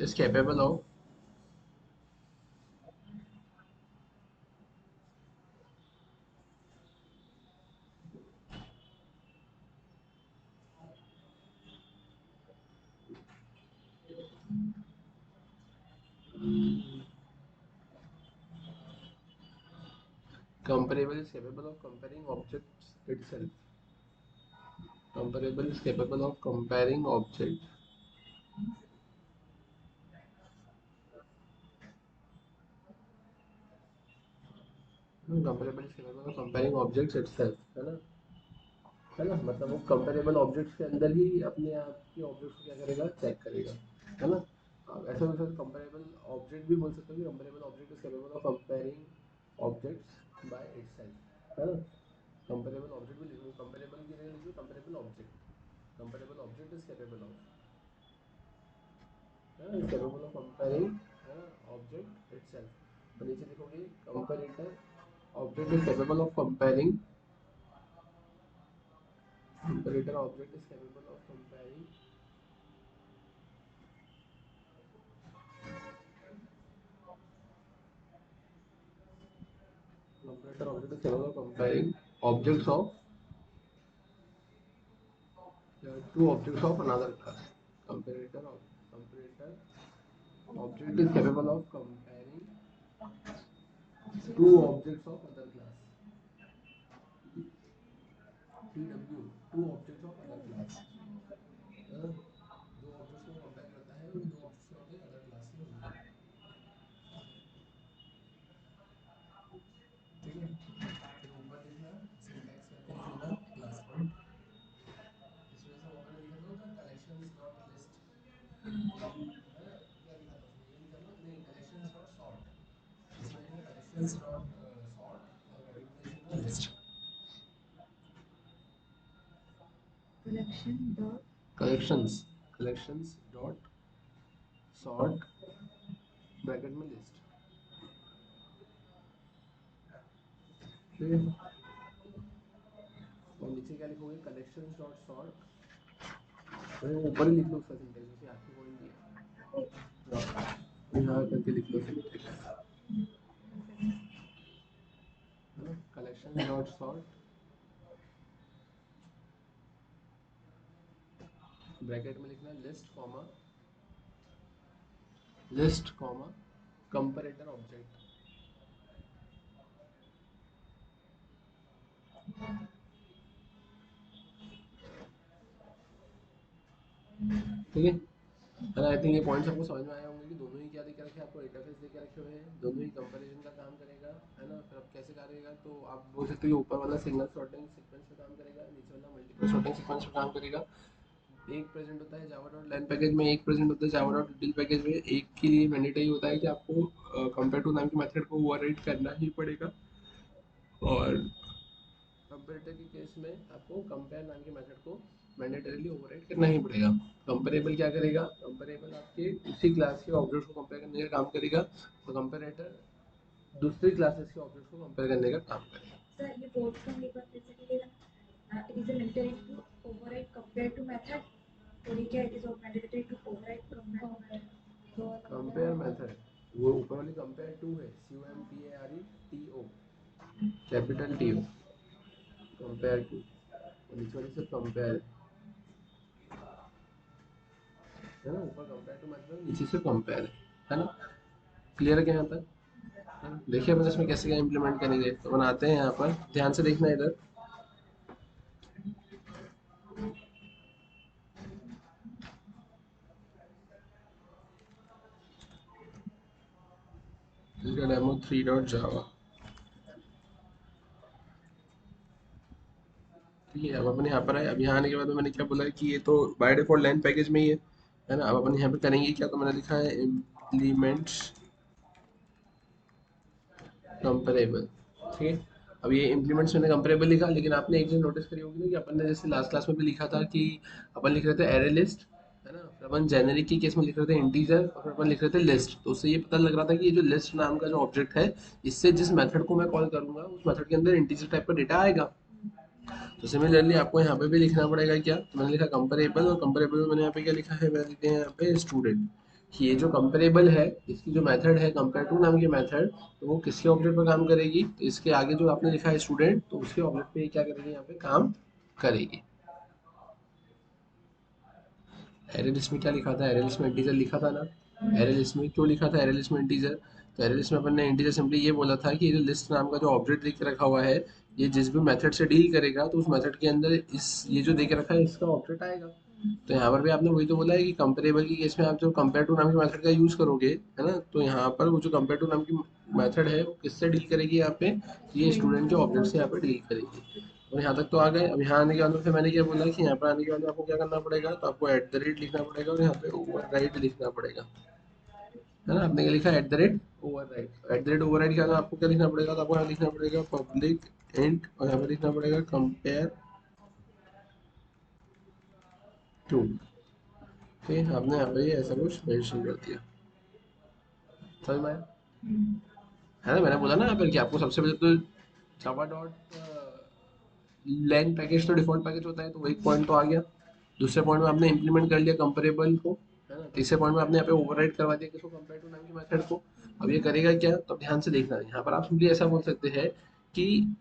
is capable of comparable is capable of comparing objects itself. Comparable is capable of comparing objects. Comparable is capable of comparing objects itself, है ना? है ना? मतलब वो comparable objects के अंदर ही अपने आप की ऑब्जेक्ट्स को क्या करेगा? चेक करेगा, है ना? ऐसा भी कंपेरेबल ऑब्जेक्ट भी बोल सकते हो कि comparable object is capable of comparing objects by itself, है ना? कंपेरेबल ऑब्जेक्ट भी लिखो, कंपेरेबल की जगह लिखो comparable object. Comparable object is capable of, is capable of comparing object itself। तो नीचे लिखोगे comparator object is capable of comparing, comparator object is capable of comparing comparator object is capable of comparing objects of two objects of another class। comparator object is capable of comparing two objects of other class। TW two objects of other class, दो objects को compare करता है, वो दो objects होंगे other class के होंगे, ठीक है? फिर ऊपर लिखना सिंटैक्स करके लिख लेना क्लास पॉइंट। इसमें से वो मैंने लिखा था ना कलेक्शंस डॉट लिस्ट, है ना? क्या लिखा था उसमें? ये लिखा था नहीं, कलेक्शंस डॉट सॉर्ट। इसमें लिखना कलेक्शंस डॉट सॉर्ट और ब्रैकेट में लिखना list. Collections dot sort bracket में लिस्ट, ठीक है? और नीचे क्या लिखोगे? कलेक्शंस डॉट सॉर्ट, ऊपर ही लिख लो उसका सिंटैक्स, उसे आखिरी पॉइंट दिया यहाँ करके लिख लो syntax, collections dot sort bracket में लिखना लिस्ट कॉमा कंपैरेटर ऑब्जेक्ट, ठीक है? आई थिंक ये पॉइंट्स आपको समझ में आए होंगे कि दोनों ही क्या देके रखे, आपको इंटरफेस देके रखे हुए हैं, दोनों ही कंपैरिजन का काम करेगा, है ना? फिर अब कैसे करेगा? तो आप बोल सकते हो ऊपर वाला सिंगल सॉर्टिंग सीक्वेंस पे काम करेगा, नीचे वाला मल्टीपल सॉर्टिंग सीक्वेंस पे काम करेगा। एक प्रेजेंट होता है जावा डॉट लैन पैकेज में, एक प्रेजेंट होता है जावा डॉट डिल पैकेज में। एक के लिए मैंडेटरी होता है कि आपको कंपेयर टू नाम के मेथड को ओवरराइड करना ही पड़ेगा, और कंपेरेटर के केस में आपको कंपेयर नाम के मेथड को मैंडेटरीली ओवरराइड करना ही पड़ेगा। कंपेरेबल क्या करेगा? कंपेरेबल आपके उसी क्लास के ऑब्जेक्ट्स को कंपेयर करने का काम करेगा, और कंपेरेटर दूसरी क्लासेस के ऑब्जेक्ट्स को कंपेयर करने का काम करेगा। सर ये फोर्थ वन एक बार फिर से कीजिएगा। It is mandatory to override compare to method, और ये क्या it is mandatory to override compare method, वो ऊपर वाली कंपेयर टू है, COMPARETO, capital T O, compare to, नीचे वाली से कंपेयर, है ना? ऊपर कंपेयर टू मतलब नीचे से कंपेयर, है ना? क्लियर है क्या यहाँ तक? देखिए अपन इसमें कैसे क्या इम्प्लीमेंट करेंगे, तो बनाते हैं यहाँ पर, ध्यान से देखना इधर। इसका डेमो 3.java। ठीक है, अब अपन यहाँ पर आए। अब यहाँ आने के बाद में मैंने क्या बोला है कि ये तो बाय डिफॉल्ट लाइन पैकेज में ही है ना। अब अपन यहाँ पे करेंगे क्या, तो मैंने लिखा है इम्प्लीमेंट्स कंपेरेबल। ठीक है, अब ये इम्प्लीमेंट्स मैंने कंपेरेबल लिखा, लेकिन आपने एक चीज नोटिस करी होगी ना कि अपन ने जैसे लास्ट क्लास में भी लिखा था कि अपन लिख रहे थे एरे लिस्ट, है ना, फिर अपन जेनेरिक के केस में लिख रहे थे इंटीजर, और फिर अपन लिख रहे थे लिस्ट। तो उससे ये पता लग रहा था कि ये जो लिस्ट नाम का जो ऑब्जेक्ट है, इससे जिस मेथड को मैं कॉल करूंगा उस मेथड के अंदर इंटीजर टाइप का डेटा आएगा। तो सिमिलरली आपको यहाँ पे भी लिखना पड़ेगा क्या, तो मैंने लिखा कंपेरेबल, और कंपेरेबल में मैंने यहाँ पे क्या लिखा है, मैंने लिखा है यहाँ पे स्टूडेंट। कि ये जो कंपेरेबल है, इसकी जो मेथड है कंपेयर टू नाम की मेथड, तो वो किसके ऑब्जेक्ट पर काम करेगी, तो इसके आगे जो आपने लिखा है स्टूडेंट, तो उसके ऑब्जेक्ट पे ये क्या करेगी, यहाँ पे काम करेगी। एरे लिस्ट में क्या लिखा था, एरे लिस्ट में इंटीजर लिखा था ना। एरे लिस्ट में क्यों लिखा था, एरे लिस्ट में इंटीजर, तो एरे लिस्ट में अपन ने इंटीजर सिंपली ये बोला था कि ये जो लिस्ट नाम का जो ऑब्जेक्ट देख के रखा हुआ है, ये जिस भी मेथड से डील करेगा, तो उस मेथड के अंदर इस ये जो देख के रखा है इसका ऑब्जेक्ट आएगा। तो यहाँ पर भी आपने वही तो बोला है कि कंपेरेबल की केस में आप जो कंपेयर टू नाम के मेथड का यूज करोगे, है ना, तो यहाँ पर वो जो कंपेयर टू नाम की मेथड है वो किससे डील करेगी यहाँ पे, तो ये स्टूडेंट के ऑब्जेक्ट से यहाँ पे डील करेगी। और यहाँ तक तो आ गए। अब यहाँ आने के बाद में फिर मैंने क्या बोला कि यहाँ पर आने के बाद में आपको क्या करना पड़ेगा, तो आपको एट द रेट लिखना पड़ेगा, और यहाँ पे ओवरराइड लिखना पड़ेगा, है ना। आपने क्या लिखा, eight the rate override. Eight the rate override के बाद आपको क्या लिखना पड़ेगा, तो आपको यहाँ लिखना पड़ेगा पब्लिक इंट, और यहाँ पे लिखना पड़ेगा कंपेयर टू। ठीक है, आपने यहाँ पे ये ऐसा कुछ मेंशन कर दिया, समझ में आया? है ना, मैंने बोला ना यहाँ पर कि आपको सबसे पहले तो जावा डॉट लैंग पैकेज तो डिफॉल्ट पैकेज होता है, तो वो एक पॉइंट तो आ गया। दूसरे पॉइंट में आपने इंप्लीमेंट कर लिया कंपेरेबल को, है ना। तीसरे पॉइंट में आपने यहाँ पे ओवरराइड करवा दिया किसको, कंपेयर टू नाम की मेथड को। अब ये करेगा क्या, तो अब ध्यान से देखना है। यहाँ पर आप सिंपली ऐसा बोल सकते हैं कि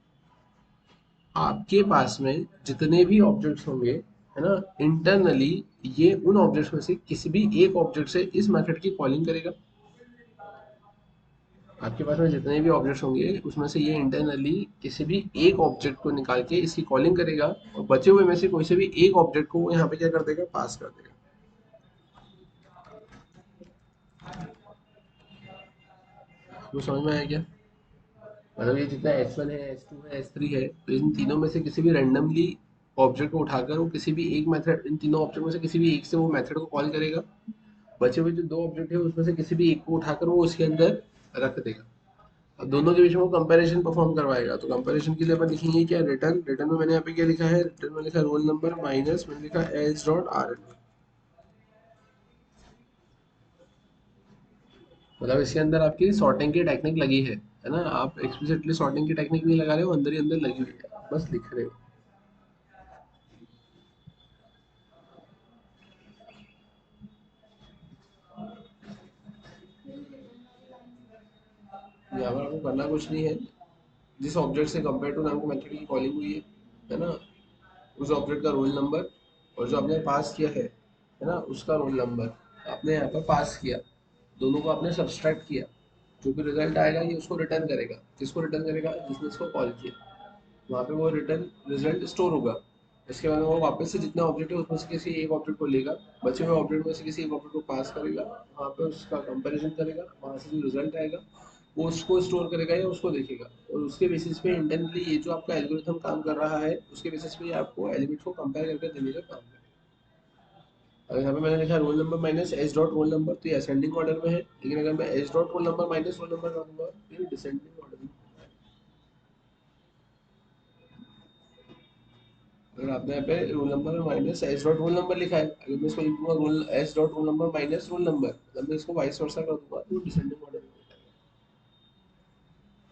आपके पास में जितने भी ऑब्जेक्ट्स होंगे, है ना, इंटरनली ये उन ऑब्जेक्ट्स में से किसी भी एक ऑब्जेक्ट से इस मेथड की कॉलिंग करेगा। आपके पास में जितने भी ऑब्जेक्ट्स होंगे उसमें से ये इंटरनली किसी भी एक ऑब्जेक्ट को निकाल के इसकी कॉलिंग करेगा, और बचे हुए में से कोई से भी एक ऑब्जेक्ट को वो यहाँ पे क्या कर देगा, पास कर देगा। वो समझ में आया क्या, मतलब ये जितना S1 है, S2 है, S3 है, तो इन तीनों में से किसी भी रैंडमली ऑब्जेक्ट को उठाकर वो किसी भी एक मेथड, इन तीनों ऑब्जेक्ट में से किसी भी एक से वो मेथड को कॉल करेगा। बचे हुए जो दो ऑब्जेक्ट है उसमें से किसी भी एक को उठाकर वो उसके अंदर रख देगा। अब दोनों के बीच में वो कंपैरिजन परफॉर्म करवाएगा। तो कंपैरिजन के लिए अपन लिखेंगे क्या, रिटर्न। रिटर्न में मैंने यहाँ पे क्या लिखा है, रिटर्न में लिखा रोल नंबर माइनस मैंने लिखा एस डॉट आर एन। मतलब इसके अंदर आपकी सॉर्टिंग की टेक्निक लगी है ना। आप एक्सप्लिसिटली सॉर्टिंग की टेक्निक नहीं लगा रहे हो, अंदर ही अंदर लगी हुई है, आप बस लिख रहे हो। यहाँ पर आपको करना कुछ नहीं है, जिस ऑब्जेक्ट से कंपेयर टू नाम को मेथड की कॉलिंग हुई है ना, उस ऑब्जेक्ट का रोल नंबर, और जो आपने पास किया है ना, उसका रोल नंबर आपने यहाँ पर पास किया। दोनों को आपने सब्सट्रैक्ट किया, जो भी रिजल्ट आएगा ये उसको रिटर्न करेगा। किसको रिटर्न करेगा, जिसने इसको कॉल किया। वहाँ पे वो रिटर्न रिजल्ट स्टोर होगा। इसके बाद वो वापस से जितना ऑब्जेक्ट है उसमें से किसी एक ऑब्जेक्ट को लेगा, बचे हुए ऑब्जेक्ट में से किसी एक ऑब्जेक्ट को पास करेगा, वहाँ पे उसका कंपैरिजन करेगा, वहाँ से जो रिजल्ट आएगा वो उसको स्टोर करेगा या उसको देखेगा, और उसके बेसिस पे इंटरनली ये जो आपका एल्गोरिथम काम कर रहा है उसके बेसिस पे ये आपको एलिमेंट को कंपेयर करके देने का काम करेगा। अब यहाँ पे मैंने लिखा role number minus H dot roll number, तो ये असेंडिंग ऑर्डर में है, लेकिन अगर मैं H dot roll number minus roll number कर दूंगा तो ये डिसेंडिंग ऑर्डर में। अगर आपने यहाँ पे roll number minus H dot roll number लिखा है, अगर मैं इसको लिख दूंगा roll H dot roll number minus roll number, मतलब मैं इसको वाइस वर्सा कर दूंगा तो डिसेंडिंग ऑर्डर में हो जाएगा।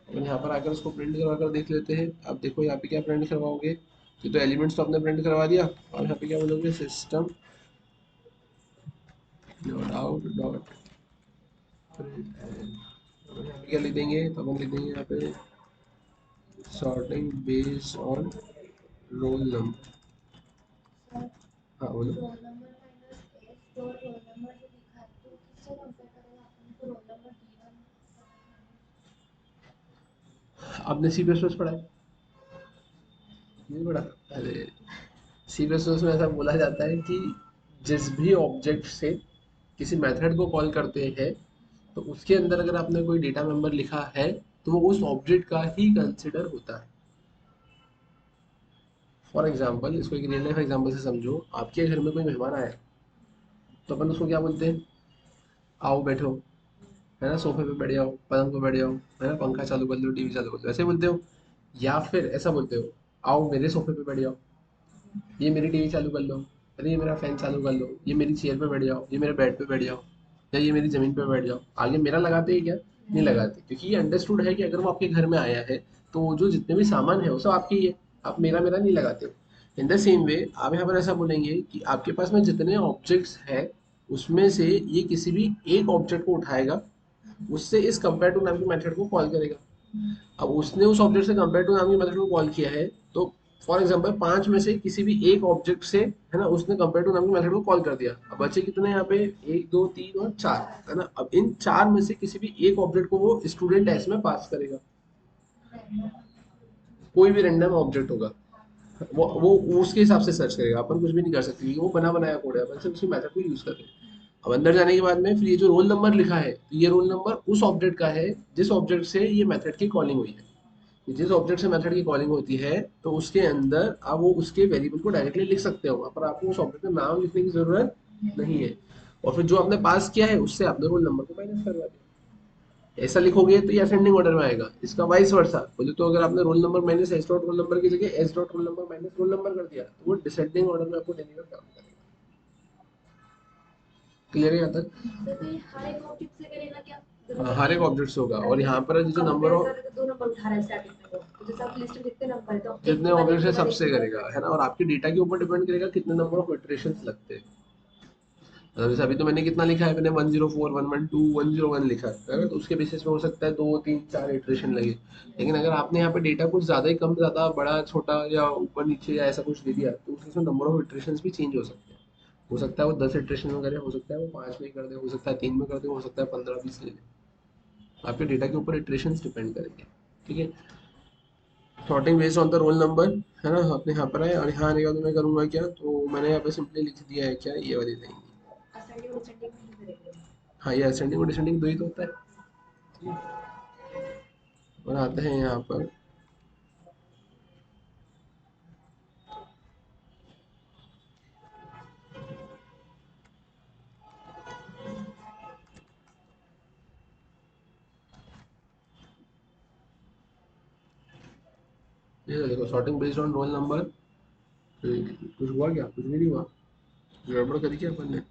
अब यहाँ पर आकर इसको प्रिंट करवा कर देख लेते हैं। आप देखो यहाँ पे क्या प्रिंट करवाओगे, ये तो एलिमेंट्स तो आपने प्रिंट करवा दिया, और यहाँ पे क्या बोलोगे, system dot out dot print. यहाँ पे क्या लिख देंगे, तो अपन लिख देंगे यहाँ पे sorting based on roll number. Sir, हाँ बोलो। Roll number minus H dot roll number जो लिखा है तो किससे कंपेयर करेगा, अपन को रोल नंबर गिवन। आपने सी प्लस प्लस पढ़ा है, नहीं पढ़ा? अरे सी प्लस प्लस में ऐसा बोला जाता है कि जिस भी ऑब्जेक्ट से किसी मेथड को कॉल करते हैं, तो उसके अंदर अगर आपने कोई डेटा मेंबर लिखा है तो वो उस ऑब्जेक्ट का ही कंसिडर होता है। फॉर एग्जाम्पल, इसको एक रियल लाइफ एग्जाम्पल से समझो। आपके घर में कोई मेहमान आया तो अपन उसको क्या बोलते हैं? आओ बैठो, है ना, सोफे पे बैठ जाओ, पलंग पे बैठ जाओ, है ना, पंखा चालू कर लो, टीवी चालू कर लो, ऐसे बोलते हो। या फिर ऐसा बोलते हो, आओ मेरे सोफे पे बैठ जाओ, ये मेरी टीवी चालू कर लो, अरे ये मेरा फैन चालू कर लो, ये मेरी चेयर पे बैठ जाओ, ये मेरे बेड पे बैठ जाओ, या ये मेरी जमीन पे बैठ जाओ। आगे मेरा लगाते हैं क्या? नहीं लगाते, क्योंकि ये अंडरस्टूड है कि अगर वो आपके घर में आया है तो वो जो जितने भी सामान है वो सब आपके ही है। आप मेरा मेरा नहीं लगाते हो। इन द सेम वे आप यहाँ पर ऐसा बोलेंगे कि आपके पास में जितने ऑब्जेक्ट्स है उसमें से ये किसी भी एक ऑब्जेक्ट को उठाएगा, उससे इस कंपेयर टू नाम के मेथड को कॉल करेगा। अब उसने उस ऑब्जेक्ट से कंपेयर टू नाम के मेथड को कॉल किया है, तो फॉर एग्जांपल पांच में से किसी भी एक ऑब्जेक्ट से, है ना, उसने कंपेयर टू नाम के मेथड को कॉल कर दिया। अब बचे कितने यहाँ पे? एक, दो, तीन और चार, है ना। अब इन चार में से किसी भी एक ऑब्जेक्ट को वो स्टूडेंट एस में पास करेगा। कोई भी रैंडम ऑब्जेक्ट होगा, वो उसके हिसाब से सर्च करेगा। अपन कुछ भी नहीं कर सकते क्योंकि वो बना बनाया कोड है, अपन सिर्फ उसी मेथड को यूज कर रहे हैं। अब अंदर जाने के बाद में फिर ये जो रोल नंबर लिखा है, तो ये रोल नंबर उस ऑब्जेक्ट का है जिस ऑब्जेक्ट से ये मेथड की कॉलिंग हुई है। जिस ऑब्जेक्ट से मेथड की कॉलिंग होती है तो उसके अंदर आप वो उसके वेरिएबल को डायरेक्टली लिख सकते हो, वहाँ पर आपको उस ऑब्जेक्ट का नाम लिखने की जरूरत नहीं है। और फिर जो आपने पास किया है उससे आपने रोल नंबर को माइनस करवा दिया। ऐसा लिखोगे तो ये असेंडिंग ऑर्डर में आएगा, इसका वाइस वर्सा बोले तो अगर आपने role number minus S dot roll number की जगह S dot roll number minus roll number कर दिया तो वो डिसेंडिंग ऑर्डर में आपको डिलीवर काम करेगा। क्लियर है यहाँ तक? तो ये हर एक ऑब्जेक्ट से करेगा क्या? हाँ, हर एक ऑब्जेक्ट से होगा। और यहाँ पर जो नंबर कंपेयर ऑफ कर रहे तो दो नंबर उठा रहा है स्टार्टिंग में, तो जैसे आप लिस्ट में कितने नंबर है तो एक जितने के बाद एक ऑब्जेक्ट के है बाद एक सबसे के बाद करेगा, है ना। और आपके डेटा के ऊपर डिपेंड करेगा कितने नंबर ऑफ इटरेशंस लगते हैं। मतलब जैसे अभी तो मैंने कितना लिखा है, मैंने 104 112 101 लिखा है ना, तो उसके बेसिस पे हो सकता है दो तीन चार इटरेशन लगे। लेकिन अगर आपने यहाँ पे डेटा कुछ ज्यादा ही कम ज्यादा बड़ा छोटा या ऊपर नीचे या ऐसा कुछ दे दिया तो उसमें नंबर ऑफ इटरेशन भी चेंज हो सकते हैं। हो सकता है वो 10 इटरेशन में करे, हो सकता है वो 5 में कर दे, हो सकता है 3 में कर दे, हो सकता है 15 20 ले ले। आपके डेटा के ऊपर इटरेशन डिपेंड करेंगे। ठीक है। Sorting based on the roll number, है ना। अपने यहाँ पर है और यहाँ आने के बाद मैं करूँगा क्या, तो मैंने यहाँ पे सिंपली लिख दिया है क्या, ये वाली लाइन। असेंडिंग और डिसेंडिंग नहीं करेंगे। हाँ, ये असेंडिंग और डिसेंडिंग दो ही तो होता है। ठीक है। और आते हैं यहाँ पर, ये देखो sorting based on roll number. कुछ हुआ क्या? कुछ भी नहीं हुआ। गड़बड़ करी क्या अपन ने?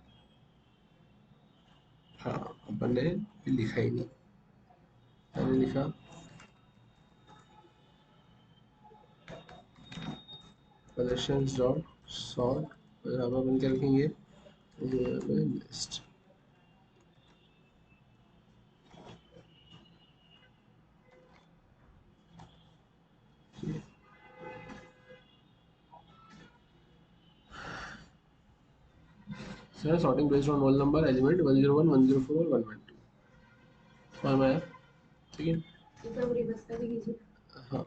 हाँ, अपन ने लिखा ही नहीं। मैंने लिखा कलेक्शंस डॉट सॉर्ट, और यहाँ पर अपन क्या लिखेंगे? List. Sorting based on roll number element 101 104 और 112। समझ में आया? ठीक है। ये सब रिवर्स कर दीजिए। हाँ,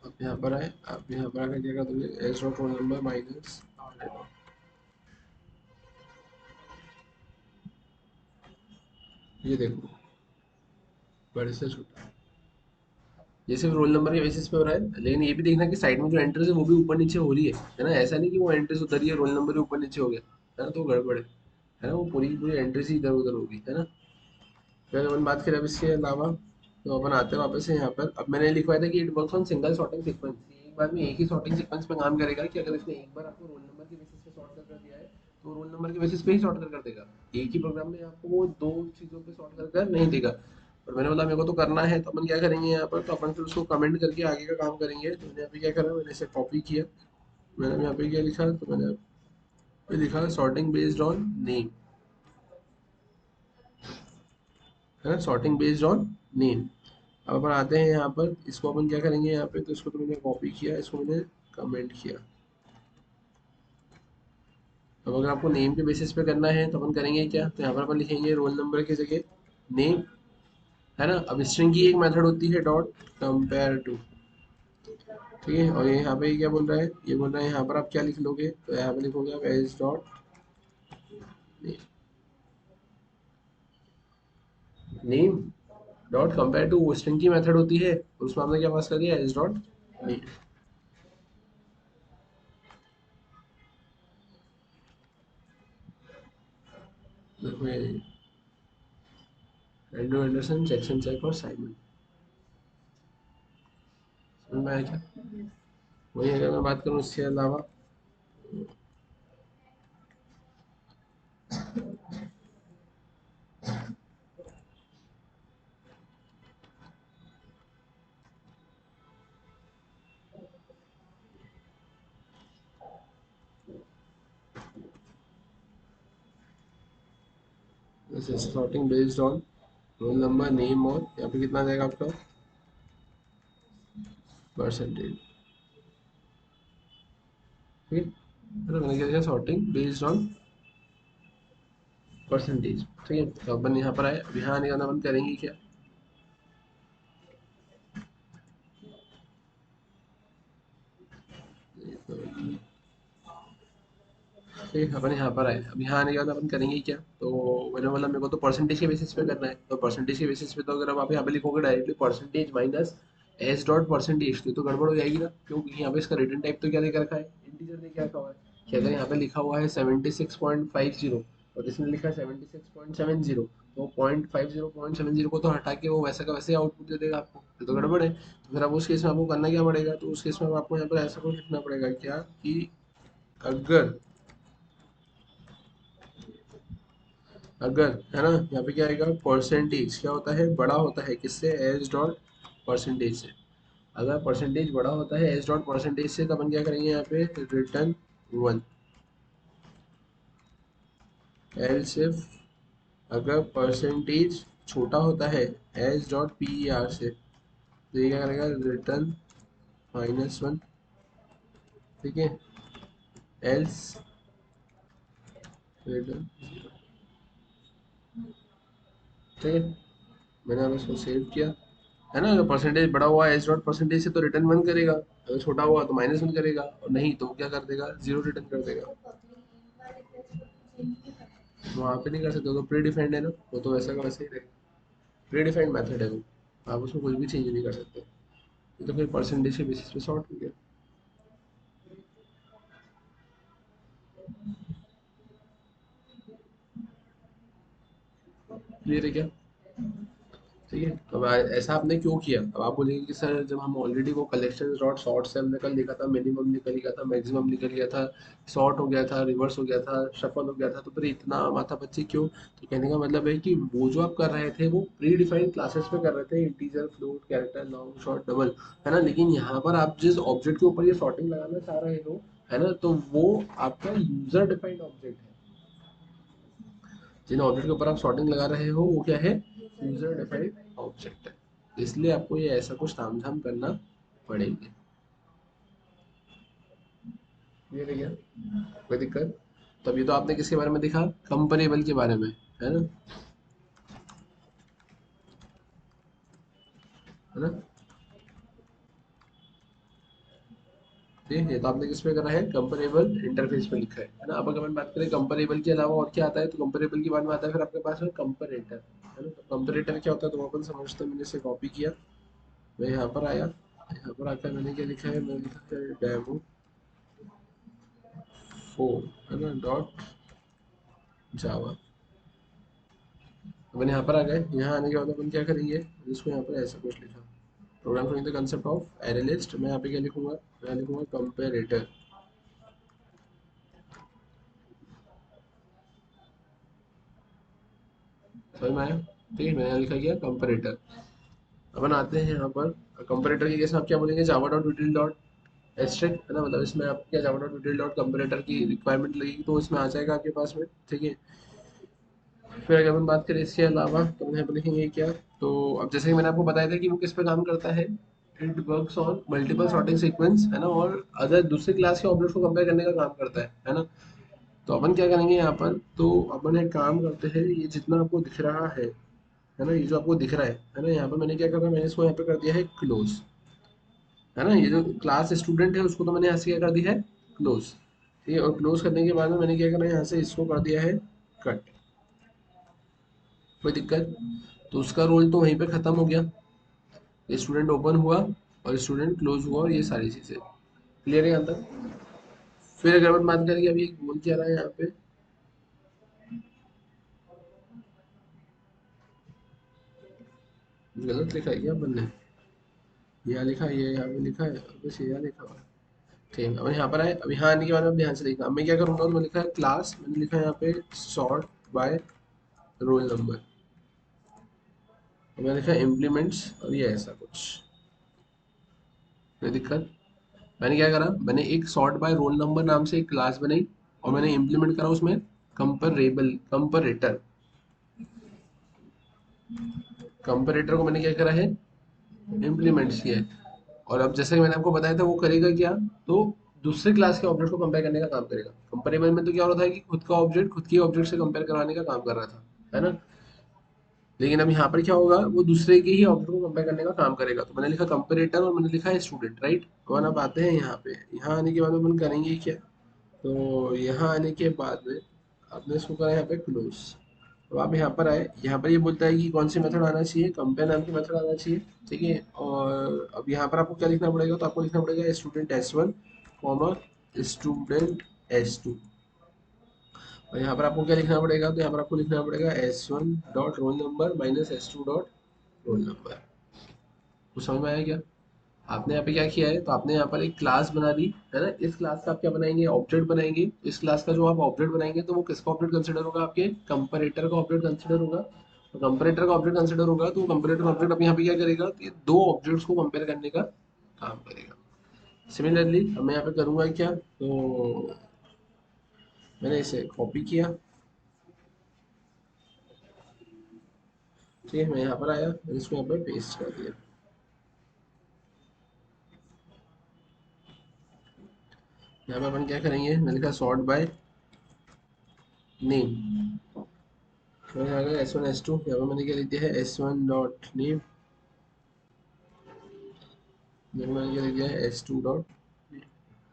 अब यहाँ पर आए, आप यहाँ पर आकर क्या कर दोगे? S dot roll number minus R dot, ये देखो बड़े से छोटा। ये सिर्फ रोल नंबर के बेसिस पे हो रहा है, लेकिन ये भी देखना कि साइड में जो एंट्रीज है वो भी ऊपर नीचे हो रही है ना। ऐसा नहीं कि वो एंट्रीज उधर ही है, रोल नंबर ही ऊपर नीचे हो गया, है ना, तो गड़बड़ है ना। वो पूरी की पूरी एंट्रीज ही इधर उधर होगी, है ना। फिर अपन बात करें अब इसके अलावा, तो अपन आते हैं वापस से यहाँ पर। अब मैंने लिखवाया था कि it works on single sorting sequence. एक बार में एक ही सॉर्टिंग सीक्वेंस पे काम करेगा कि अगर इसने एक बार आपको रोल नंबर के बेसिस पे सॉर्ट कर दिया है तो रोल नंबर के बेसिस पे ही सॉर्ट कर देगा। एक ही प्रोग्राम में आपको वो दो चीज़ों पे सॉर्ट कर नहीं देगा। और मैंने बोला मेरे को तो करना है, तो अपन क्या करेंगे यहाँ पर, तो अपन फिर उसको कमेंट करके आगे का काम करेंगे। तो मैंने यहाँ पे क्या करा, मैंने इसे कॉपी किया। मैंने यहाँ पे क्या लिखा, तो मैंने यहाँ पे लिखा सॉर्टिंग बेस्ड ऑन नेम, है ना, सॉर्टिंग बेस्ड ऑन नेम। अब अपन आते हैं यहाँ पर, इसको अपन क्या करेंगे यहाँ पे, तो इसको तो मैंने कॉपी किया, इसको मैंने कमेंट किया। अब अगर आपको नेम के बेसिस पे करना है तो अपन करेंगे क्या, तो यहाँ पर अपन लिखेंगे रोल नंबर की जगह नेम, है ना। अब स्ट्रिंग की एक मेथड होती है डॉट कंपेयर टू, ठीक है। और ये यहाँ पे क्या बोल रहा है, ये बोल रहा है यहाँ पर आप क्या लिख लोगे, तो यहाँ पे लिखोगे आप S dot name dot compare to string की मेथड होती है, उसमें हमने क्या पास कर दिया, एज डॉट नेम। देखो ये एंड्रू एंडरसन, जैक्सन चेक और साइमन, समझ में आया क्या? वही अगर मैं बात करूँ इसके अलावा, जैसे sorting based on roll number, name और यहाँ पे कितना आ जाएगा आपका, परसेंटेज। ठीक है ना, मैंने क्या दिया, सॉर्टिंग बेस्ड ऑन परसेंटेज। ठीक है, तो अपन यहाँ पर आए, अब यहाँ आने का अपन करेंगे क्या, ठीक है, अपन यहाँ पर आए, अब यहाँ आने के बाद अपन करेंगे क्या, तो मैंने बोला मेरे को तो परसेंटेज के बेसिस पे करना है, तो परसेंटेज के बेसिस पे तो अगर अब आप यहाँ पे लिखोगे directly percentage minus S dot percentage, तो गड़बड़ हो जाएगी ना, क्योंकि यहाँ पे इसका रिटर्न टाइप तो क्या देकर रखा है, इंटीजर देकर रखा हुआ है, कि अगर यहाँ पे लिखा हुआ है 76.50 और इसने लिखा है 76.70, तो 0.50 को तो हटा के वो वैसे का वैसे आउटपुट दे देगा आपको, ये तो गड़बड़ है। तो फिर अब उस केस में आपको करना क्या पड़ेगा, तो उस केस में अब आपको यहाँ पर ऐसा कुछ लिखना पड़ेगा क्या, कि अगर अगर है ना, यहाँ पे क्या आएगा, परसेंटेज क्या होता है, बड़ा होता है किससे, एज डॉट परसेंटेज से। अगर परसेंटेज बड़ा होता है एज डॉट परसेंटेज से, तो अपन क्या करेंगे यहाँ पे, रिटर्न 1। एल सिर्फ अगर परसेंटेज छोटा होता है H dot P E R से, तो ये क्या करेगा, रिटर्न -1। ठीक है, एल्स रिटर्न, ठीक है, मैंने अब इसको सेव किया, है ना, अगर परसेंटेज बड़ा हुआ एच डॉट परसेंटेज से तो रिटर्न 1 करेगा, अगर छोटा हुआ तो -1 करेगा, और नहीं तो क्या कर देगा, 0 रिटर्न कर देगा। वहाँ पे नहीं कर सकते, तो प्री डिफाइंड है ना, वो तो वैसा का वैसे ही रहेगा, प्री डिफाइंड मेथड है वो, आप उसमें कुछ भी चेंज नहीं कर सकते। ये तो फिर परसेंटेज के बेसिस पे सॉर्ट हो गया। क्लियर है क्या? ठीक है, अब ऐसा आपने क्यों किया, अब आप बोलेंगे कि सर जब हम ऑलरेडी वो कलेक्शन डॉट सॉर्ट से हमने कल लिखा था, मिनिमम निकल गया था, मैक्सिमम निकल गया था, सॉर्ट हो गया था, रिवर्स हो गया था, शफल हो गया था, तो फिर इतना माथा पच्ची क्यों? तो कहने का मतलब है कि वो जो आप कर रहे थे वो प्री डिफाइंड क्लासेस पे कर रहे थे, integer, float, character, long, short, double, है ना, लेकिन यहाँ पर आप जिस ऑब्जेक्ट के ऊपर ये सॉर्टिंग लगाना चाह रहे हो, है ना, तो वो आपका यूजर डिफाइंड ऑब्जेक्ट है। जिन ऑब्जेक्ट के ऊपर आप सॉर्टिंग लगा रहे हो वो क्या है, यूजर डिफाइंड ऑब्जेक्ट है, इसलिए आपको ये ऐसा कुछ तामझाम करना पड़ेंगे। ये है क्या, कोई दिक्कत? तभी तो आपने किसके बारे में देखा, कंपेरेबल के बारे में, है ना, है ना, ये तो आपने किस पे करा है, कंपेरेबल इंटरफेस पे लिखा है ना। अब अगर हम बात करें कंपेरेबल के अलावा और क्या आता है, तो कंपेरेबल के बाद में आता है फिर आपके पास है कंपेरेटर, है ना, तो कंपेरेटर क्या होता है, तो अपन समझते हैं, मैंने इसे कॉपी किया, मैं यहाँ पर आया, यहाँ पर आकर मैंने क्या लिखा है, मैंने लिखा है डेमो 4, है ना, डॉट जावा। अपन यहाँ पर आ गए, यहाँ आने के बाद अपन क्या करेंगे, इसको यहाँ पर ऐसा कुछ लिखा, program from the concept of array list, मैं यहाँ पे क्या लिखूंगा, मैं लिखूंगा कंपेरेटर, समझ में आया? ठीक है, मैंने यहाँ लिखा गया कंपेरेटर। अपन आते हैं यहाँ पर, कंपेरेटर के केस में आप क्या बोलेंगे, Java dot util dot asterisk, है ना, मतलब इसमें आप क्या, Java dot util dot comparator की रिक्वायरमेंट लगेगी तो इसमें आ जाएगा आपके पास में। ठीक है, फिर अगर अपन बात करें इसके अलावा, तो हम यहाँ पे लिखेंगे क्या, तो अब जैसे कि मैंने आपको बताया था कि वो किस पे काम करता है, it works on multiple sorting sequence, है ना, और अदर दूसरे क्लास के ऑब्जेक्ट को कंपेयर करने का काम करता है ना। तो अपन क्या करेंगे यहाँ पर, तो अपन एक काम करते हैं, ये जितना आपको दिख रहा है ना, ये जो आपको दिख रहा है ना, यहाँ पर मैंने क्या करा, मैंने इसको यहाँ पे कर दिया है क्लोज, है ना, ये जो क्लास स्टूडेंट है उसको तो मैंने यहाँ से क्या कर दिया है, क्लोज। ठीक है, और क्लोज करने के बाद में मैंने क्या करा, यहाँ से इसको कर दिया है कट, कोई दिक्कत? तो उसका रोल तो वहीं पे खत्म हो गया, स्टूडेंट ओपन हुआ और स्टूडेंट क्लोज हुआ और ये सारी चीजें क्लियर है यहाँ तक। फिर अगर अपन बात करेंगे अभी बोल क्या रहा है यहाँ पे, गलत लिखा है क्या अपन ने, यहाँ लिखा है, ये यहाँ पे लिखा है, बस यहाँ लिखा हुआ है। ठीक है, अब यहाँ पर आए, अब यहाँ आने के बाद अब ध्यान से देखना, अब मैं क्या करूँगा, तो मैंने लिखा है क्लास, मैंने लिखा है यहाँ पे सॉर्ट बाय रोल नंबर, मैंने लिखा है इम्प्लीमेंट्स, और ये ऐसा कुछ, कोई दिक्कत? मैंने क्या करा, मैंने एक सॉर्ट बाय रोल नंबर नाम से एक क्लास बनाई और मैंने इम्प्लीमेंट करा उसमें कंपरेबल, कंपरेटर, कंपरेटर को मैंने क्या करा है, इम्प्लीमेंट किया है। और अब जैसे कि मैंने आपको बताया था वो करेगा क्या, तो दूसरे क्लास के ऑब्जेक्ट को कंपेयर करने का काम करेगा। कंपेरेबल में तो क्या हो रहा था कि खुद का ऑब्जेक्ट खुद के ऑब्जेक्ट से कंपेयर करवाने का काम कर रहा था, है ना। लेकिन अब यहाँ पर क्या होगा, वो दूसरे के ही ऑब्जेक्ट को कंपेयर करने का काम करेगा। तो मैंने लिखा कंपेरेटर और मैंने लिखा है स्टूडेंट, राइट। और अब आते हैं यहाँ पे, यहाँ आने के बाद अपन करेंगे क्या, तो यहाँ आने के बाद में आपने इसको करा यहाँ पे क्लोज। अब आप यहाँ पर आए, यहाँ पर ये बोलता है कि कौन सी मेथड आना चाहिए, कंपेयर नाम की मेथड आना चाहिए, ठीक है। और अब यहाँ पर आपको क्या लिखना पड़ेगा, तो आपको लिखना पड़ेगा student S1 comma student S2। और यहाँ पर आपको क्या लिखना पड़ेगा, तो यहाँ पर आपको लिखना पड़ेगा S1 dot roll number minus S2 dot roll number. कुछ समझ में आया क्या? आपने यहाँ पे क्या किया है, तो आपने यहाँ पर एक क्लास बना दी है ना। इस क्लास का आप क्या बनाएंगे, ऑब्जेक्ट बनाएंगे। इस क्लास का जो आप ऑब्जेक्ट बनाएंगे तो वो किसका ऑब्जेक्ट कंसिडर होगा, आपके कंपैरेटर का ऑब्जेक्ट कंसिडर होगा। तो कंपैरेटर का ऑब्जेक्ट कंसिडर होगा, तो कंपैरेटर का ऑब्जेक्ट अब यहाँ पे क्या करेगा, तो ये दो ऑब्जेक्ट्स को कंपेयर करने का काम करेगा। सिमिलरली अब मैं यहाँ पे करूंगा क्या, तो मैंने इसे कॉपी किया, ठीक है। मैं यहाँ पर आया, मैंने इसको यहाँ पर पेस्ट कर दिया। यहाँ पे अपन क्या करेंगे, मैंने लिखा सॉर्ट बाय नेम, तो यहाँ पे S1 S2, यहाँ पे मैंने क्या लिख दिया है S1 डॉट नेम, मैंने क्या लिख दिया है S2 डॉट,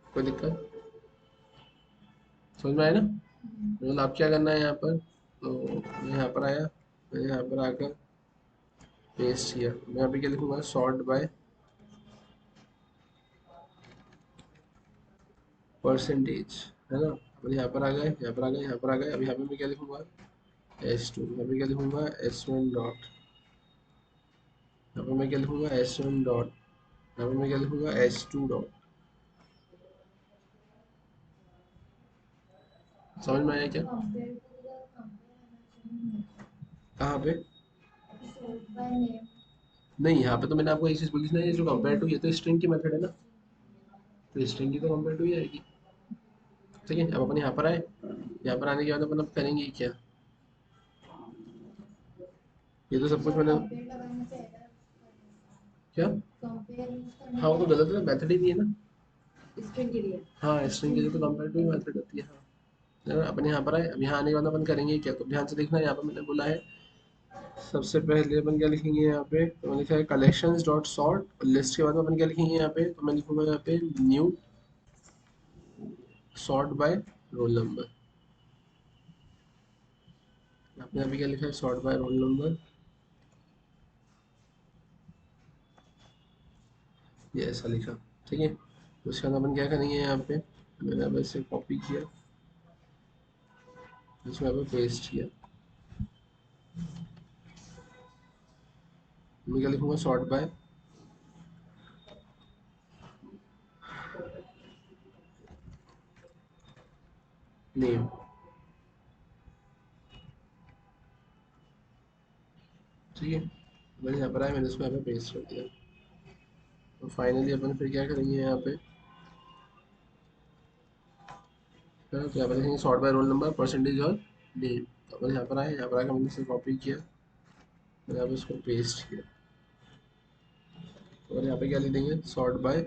कोई दिक्कत? समझ में आया ना। मतलब आप क्या करना है यहाँ पर, तो मैं यहाँ पर आया, मैं यहाँ पर आकर पेस्ट किया। मैं यहाँ पे क्या लिखूंगा, सॉर्ट बाय परसेंटेज, है ना। अब यहाँ पर आ गए, यहाँ पर आ गए, यहाँ पर आ गए। अब यहाँ पे मैं क्या लिखूंगा, S2, यहाँ पे क्या लिखूंगा S1 डॉट, यहाँ पे मैं क्या लिखूंगा S1 डॉट, यहाँ पे मैं क्या लिखूंगा S2 डॉट। समझ में आया क्या? कहाँ पे? नहीं, यहाँ पे तो मैंने आपको एक चीज बोली थी ना, ये जो कंपेयर टू, ये तो स्ट्रिंग की मेथड है ना, तो स्ट्रिंग की तो कंपेयर टू ही आएगी, ठीक है। अब अपन यहाँ पर आए, यहाँ पर आने के बाद अपन अब करेंगे क्या, ये तो सब कुछ मैंने, क्या, हाँ वो तो गलत है, मेथड ही नहीं है ना। स्ट्रिंग के लिए हाँ स्ट्रिंग के लिए तो कंपेयर टू ही मेथड होती है, हाँ। तो अपन यहाँ पर आए, अब यहाँ आने के बाद अपन करेंगे क्या, तो ध्यान से देखना, यहाँ पर मैंने बोला है सबसे पहले अपन क्या लिखेंगे यहाँ पे, तो मैंने लिखा है कलेक्शंस डॉट सॉर्ट, लिस्ट के बाद में अपन क्या लिखेंगे यहाँ पे, तो मैं लिखूंगा यहाँ पे new sort by roll number. आपने अभी क्या लिखा है, सॉर्ट बाय रोल नंबर, ये ऐसा लिखा, ठीक है। तो उसके बाद अपन क्या करेंगे यहाँ पे, मैंने अब इसे कॉपी किया, इसमें अब पेस्ट किया। मैं क्या लिखूंगा, सॉर्ट बाय नेम, ठीक है। मैंने यहाँ पर आया, मैंने इसको यहाँ पे पेस्ट कर दिया। तो फाइनली अपन फिर क्या करेंगे यहाँ पे, हाँ, तो यहाँ पर लिखेंगे sort by role number percentage और नेम। तो अपन यहाँ पर आए, यहाँ पर आकर मैंने इसे कॉपी किया, मैंने यहाँ पे इसको पेस्ट किया। और यहाँ पे क्या लिख देंगे, सॉर्ट बाय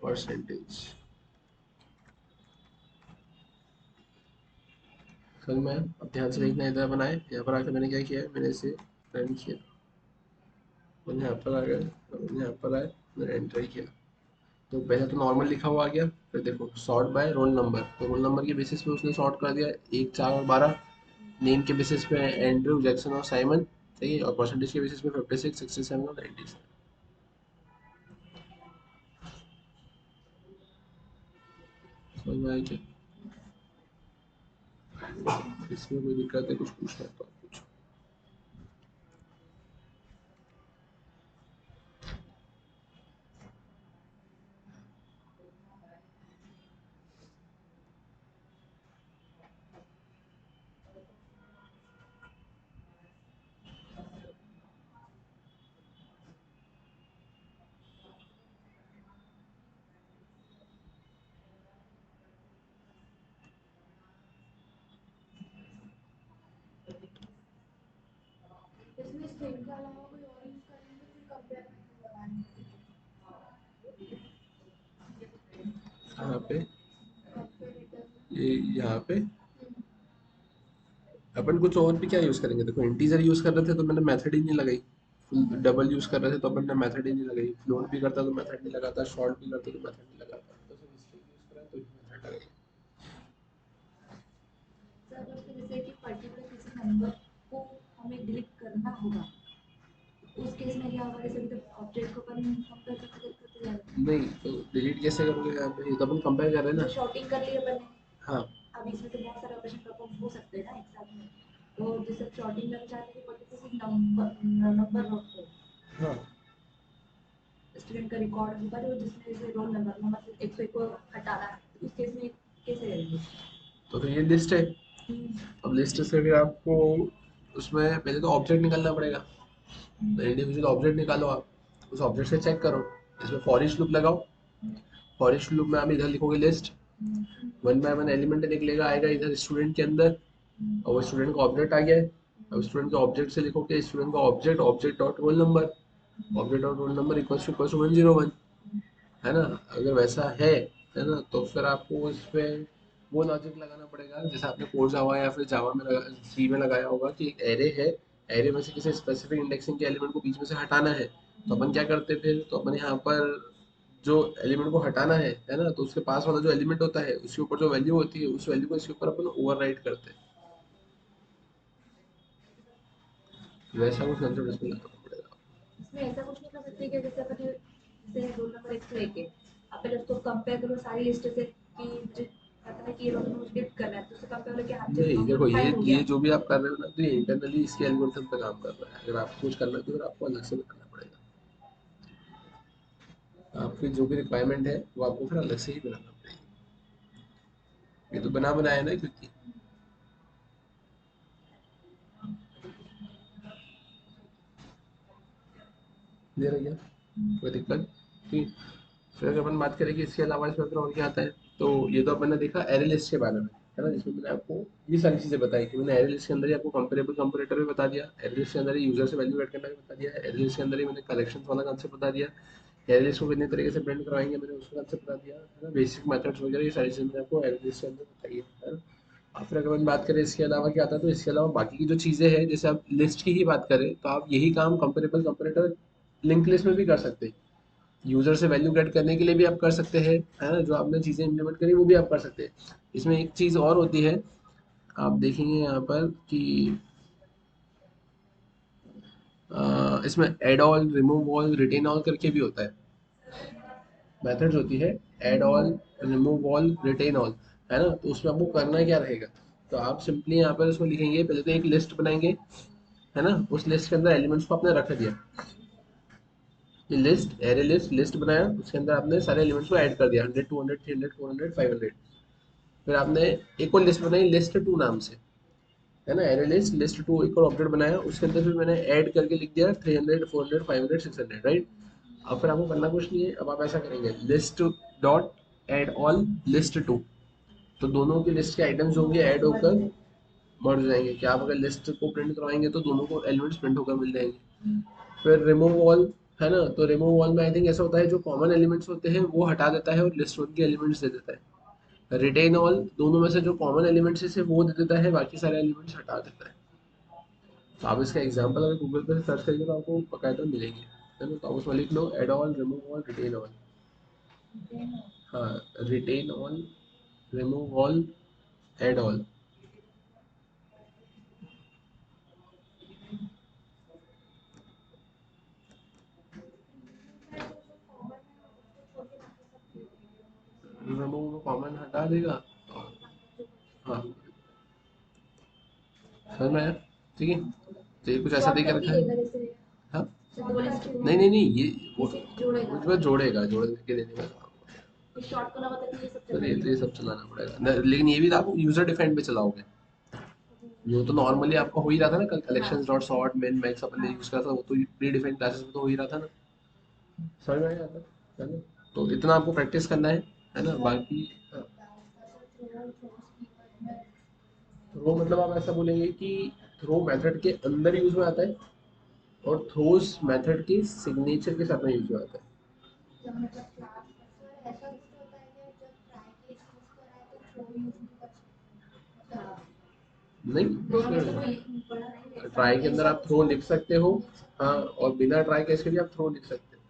परसेंटेज। समझ में आया? अब ध्यान से देखना, इधर बनाए, यहाँ पर आकर मैंने क्या किया है, मैंने इसे रन किया, मैंने यहाँ पर आ गया, मैंने यहाँ पर आया, मैंने एंटर किया। तो पहले तो नॉर्मल लिखा हुआ आ गया, फिर देखो सॉर्ट बाय रोल नंबर, तो रोल नंबर के बेसिस पे उसने सॉर्ट कर दिया 1 4 और 12, नेम के बेसिस पे एंड्रू, जैक्सन और साइमन, सही है, और परसेंटेज के बेसिस पे 56, 67 और 90। समझ में आया क्या? इसमें कोई दिक्कत है, कुछ पूछना है तो आप पूछो। इसमें स्ट्रिंग के अलावा कोई और यूज करेंगे तो फिर कंपेयर मेथड लगाएंगे। यहाँ पे कंपेरेटर में ये, यहाँ पे अपन कुछ और भी क्या यूज करेंगे? देखो इंटीजर यूज कर रहे थे तो मैंने मेथड ही नहीं लगाई, फुल डबल यूज कर रहे थे तो अपन ने मेथड ही नहीं लगाई, फ्लोट भी करता तो मेथड नहीं लगाता, शॉर्ट भी करता तो मेथड नहीं लगाता, तो सिर्फ स्ट्रिंग यूज करा तो मेथड लगाई। सर अगर फिर जैसे कि पर्टिकुलर किसी नंबर को हमें डिलीट करना होगा, उस केस में क्या होगा? जैसे कि ऑब्जेक्ट को अपन कंपेयर करते करते जाएंगे। नहीं तो डिलीट कैसे करोगे यहाँ पे? ये तो अपन कंपेयर कर रहे हैं जो ना। शॉर्टिंग कर ली अपन ने, हाँ अब इसमें तो बहुत सारे ऑपरेशन परफॉर्म हो सकते हैं ना एक साथ में। तो जैसे शॉर्टिंग में चाहते हैं कि पर्टिकुलर नंबर नोट हो, हाँ, स्टूडेंट का रिकॉर्ड होगा जो जिसमें जैसे रोल नंबर नंबर से 101 को हटाना है, तो उस केस में कैसे करेंगे? तो फिर ये लिस्ट है। अब लिस्ट से फिर आपको उसमें पहले तो ऑब्जेक्ट निकालना पड़ेगा, तो इंडिविजुअल ऑब्जेक्ट निकालो आप, उस ऑब्जेक्ट से चेक करो, इसमें फॉर ईच लूप लगाओ। फॉर ईच लूप में आप इधर लिखोगे list, one by one element निकलेगा, आएगा इधर स्टूडेंट के अंदर, और वो स्टूडेंट का ऑब्जेक्ट आ गया है। अब स्टूडेंट के ऑब्जेक्ट से लिखोगे स्टूडेंट का object, object dot roll number, object dot roll number equals to 101, है ना? अगर वैसा है ना, तो फिर आपको उस पे वो लॉजिक लगाना पड़ेगा जैसे आपने कोर जावा या फिर जावा में लगा, सी में लगाया होगा कि एक एरे है, एरे में से किसी स्पेसिफिक इंडेक्सिंग के एलिमेंट को बीच में से हटाना है, तो अपन क्या करते हैं फिर? तो अपन यहाँ पर जो एलिमेंट को हटाना है ना, तो उसके पास वाला जो एलिमेंट होता है उसके ऊपर जो वैल्यू होती है उस वैल्यू को इसके ऊपर अपन ओवरराइट करते हैं। वैसा कुछ कंसेप्ट इसमें लगाना पड़ेगा। इसमें ऐसा कुछ नहीं कर सकते कि जैसे अपन जैसे रोल नंबर 101 है, अब पहले उसको कंपेयर करो सारी लिस्ट से कि मुझे पता है कि ये रोल नंबर मुझे डिलीट करना है, तो उससे कंपेयर करके हाँ चलो नहीं रोल देखो, नंबर ये 5 हो ये गया। जो भी आप कर रहे हो ना, तो ये इंटरनली इसके एल्गोरिथम पे काम कर रहा है। अगर आपको कुछ करना है तो फिर आपको अलग से बनाना पड़ेगा, आपकी जो भी रिक्वायरमेंट है वो आपको फिर अलग से ही बनाना पड़ेगी। ये तो बना बनाया है ना, क्योंकि दे रहा क्या कोई दिक्कत? ठीक। फिर अगर अपन बात करें कि इसके अलावा इसमें फिर और क्या आता है, तो ये तो अपन ने देखा एरे लिस्ट के बारे में, है ना, जिसमें मैंने आपको ये सारी चीजें बताई कि मैंने एरे लिस्ट के अंदर ही आपको कंपेरेबल कंपैरेटर भी बता दिया, एरे लिस्ट के अंदर ही यूजर से वैल्यू ऐड करना भी बता दिया, एरे लिस्ट के अंदर ही मैंने कलेक्शन वाला कंसेप्ट बता दिया, एरे लिस्ट को कितने तरीके से प्रिंट करवाएंगे मैंने उसका कंसेप्ट बता दिया, है ना, बेसिक मेथड्स वगैरह ये सारी चीजें मैंने आपको एरे लिस्ट के अंदर बताई है ना। और फिर अगर अपन बात करें इसके अलावा क्या आता है, तो इसके अलावा बाकी की जो चीजें हैं, जैसे आप लिस्ट की ही बात करें तो आप यही काम कंपेरेबल कंपैरेटर लिंक लिस्ट में भी कर सकते हैं, यूजर से वैल्यू गेट करने के लिए भी आप कर सकते हैं, है ना, जो आपने चीजें इम्प्लीमेंट करी वो भी आप कर सकते हैं। इसमें एक चीज और होती है, आप देखेंगे यहाँ पर कि इसमें add all, remove all, retain all करके भी होता है, मेथड्स होती है, add all, remove all, retain all, है ना, तो उसमें आपको करना क्या रहेगा? तो आप सिंपली यहाँ पर इसमें लिखेंगे, पहले तो एक लिस्ट बनाएंगे, है ना, उस लिस्ट के अंदर एलिमेंट्स को आपने रख दिया, ये लिस्ट, एरे लिस्ट, लिस्ट बनाया, उसके अंदर आपने सारे एलिमेंट्स को ऐड कर दिया, 100, 200, 300, 400, 500। फिर आपने एक और लिस्ट बनाई लिस्ट टू नाम से, है ना, एरे लिस्ट, लिस्ट टू एक और ऑब्जेक्ट बनाया, उसके अंदर फिर मैंने ऐड करके लिख दिया 300, 400, 500, 600, राइट। अब फिर आपको करना कुछ नहीं है, अब आप ऐसा करेंगे list dot add all list two, तो दोनों की लिस्ट के आइटम्स होंगे ऐड होकर मर्ज हो जाएंगे, कि आप अगर लिस्ट को प्रिंट करवाएंगे तो दोनों को एलिमेंट्स प्रिंट होकर मिल जाएंगे। फिर रिमूव ऑल, है ना, तो रिमूव ऑल में आई थिंक ऐसा होता है जो कॉमन एलिमेंट्स होते हैं वो हटा देता है और लिस्ट वन के एलिमेंट्स दे देता है। रिटेन ऑल दोनों में से जो कॉमन एलिमेंट्स है वो दे देता है, बाकी सारे एलिमेंट्स हटा देता है। तो आप इसका एग्जांपल अगर गूगल पे सर्च करेंगे तो आपको बकायदा मिलेंगे, है ना, तो आप उसमें लिख लो add all, remove all, retain all. हाँ, retain all, remove all, add all. Common हटा देगा और हाँ समझ में आया। ठीक है, तो ये कुछ ऐसा दे के रखा है। हाँ नहीं नहीं नहीं, ये वो वो जोड़ेगा, जोड़ के देने का काम होगा। शॉर्ट को लगा तो ये सब तो ये सब चलाना पड़ेगा लेकिन ये भी आप यूजर डिफाइंड पे चलाओगे। जो तो नॉर्मली आपका हो ही रहा था ना, कल collections dot sort min max अपन ने यूज करा था, वो तो प्री डिफाइंड क्लासेस में तो हो ही रहा था ना। समझ में आ जाता है ना। तो इतना आपको प्रैक्टिस करना है ना, बाकी थ्रो मतलब आप ऐसा बोलेंगे कि थ्रो मेथड के अंदर यूज में आता है और थ्रोज मेथड के सिग्नेचर के साथ में यूज में आता है। नहीं, ट्राई के अंदर आप थ्रो लिख सकते हो। हाँ, और बिना ट्राई केस के भी आप थ्रो लिख सकते हो।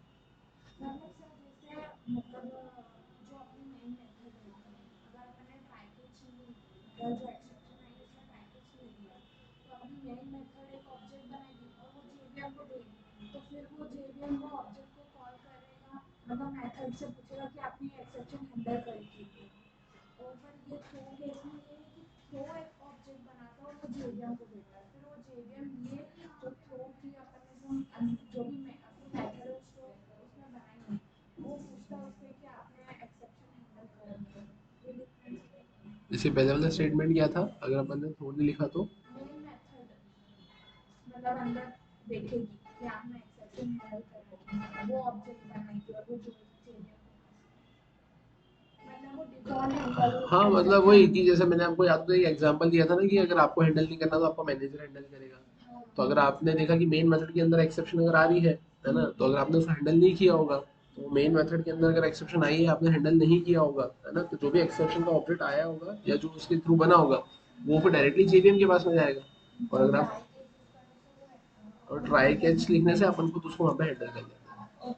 इससे पहले वाला स्टेटमेंट क्या था, अगर अपन ने थ्रो नहीं लिखा तो हाँ मतलब वही कि जैसे मैंने आपको याद तो एक एग्जांपल दिया था ना कि अगर आपको हैंडल नहीं करना तो आपका मैनेजर हैंडल करेगा। तो अगर आपने देखा कि मेन मेथड के अंदर एक्सेप्शन अगर आ रही है ना, तो अगर आपने उसको हैंडल नहीं किया होगा, तो मेन मेथड के अंदर अगर एक्सेप्शन आई है आपने हैंडल नहीं किया होगा, है ना, तो जो भी एक्सेप्शन का ऑब्जेक्ट आया होगा या जो उसके थ्रू बना होगा वो फिर डायरेक्टली जेवीएम के पास में जाएगा। और अगर आप और ट्राई कैच लिखने से अपन खुद उसको वहाँ पे हैंडल कर लेते हैं।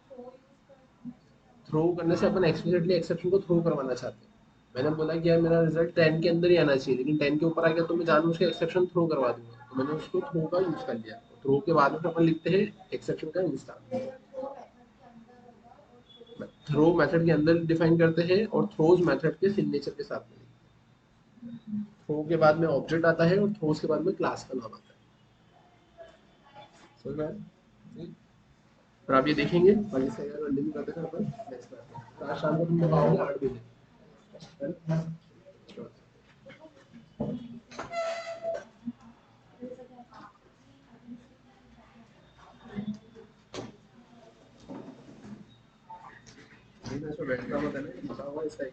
थ्रो करने से अपन एक्सप्लिसिटली एक्सेप्शन को थ्रो करवाना चाहते हैं। मैंने बोला कि यार मेरा रिजल्ट 10 के अंदर ही आना चाहिए, लेकिन 10 के ऊपर आ गया तो मैं जानबूझ के एक्सेप्शन थ्रो करवा दूंगा, तो मैंने उसको थ्रो का यूज कर लिया। थ्रो के बाद में अपन लिखते हैं एक्सेप्शन का इंस्टा। थ्रो मेथड के अंदर डिफाइन करते हैं और थ्रोज मेथड के सिग्नेचर के साथ में। थ्रो के बाद में ऑब्जेक्ट आता है और थ्रोज के बाद में क्लास का नाम आता है। समझ में आया? और आप ये देखेंगे बाकी से अगर कंटिन्यू करते हैं अपन नेक्स्ट क्लास में। तो आज शाम को तुम लोग आओगे 8 बजे, है ना? Sure. नहीं तो इसमें बैठना मत है ना, लिखा हुआ है इसका एक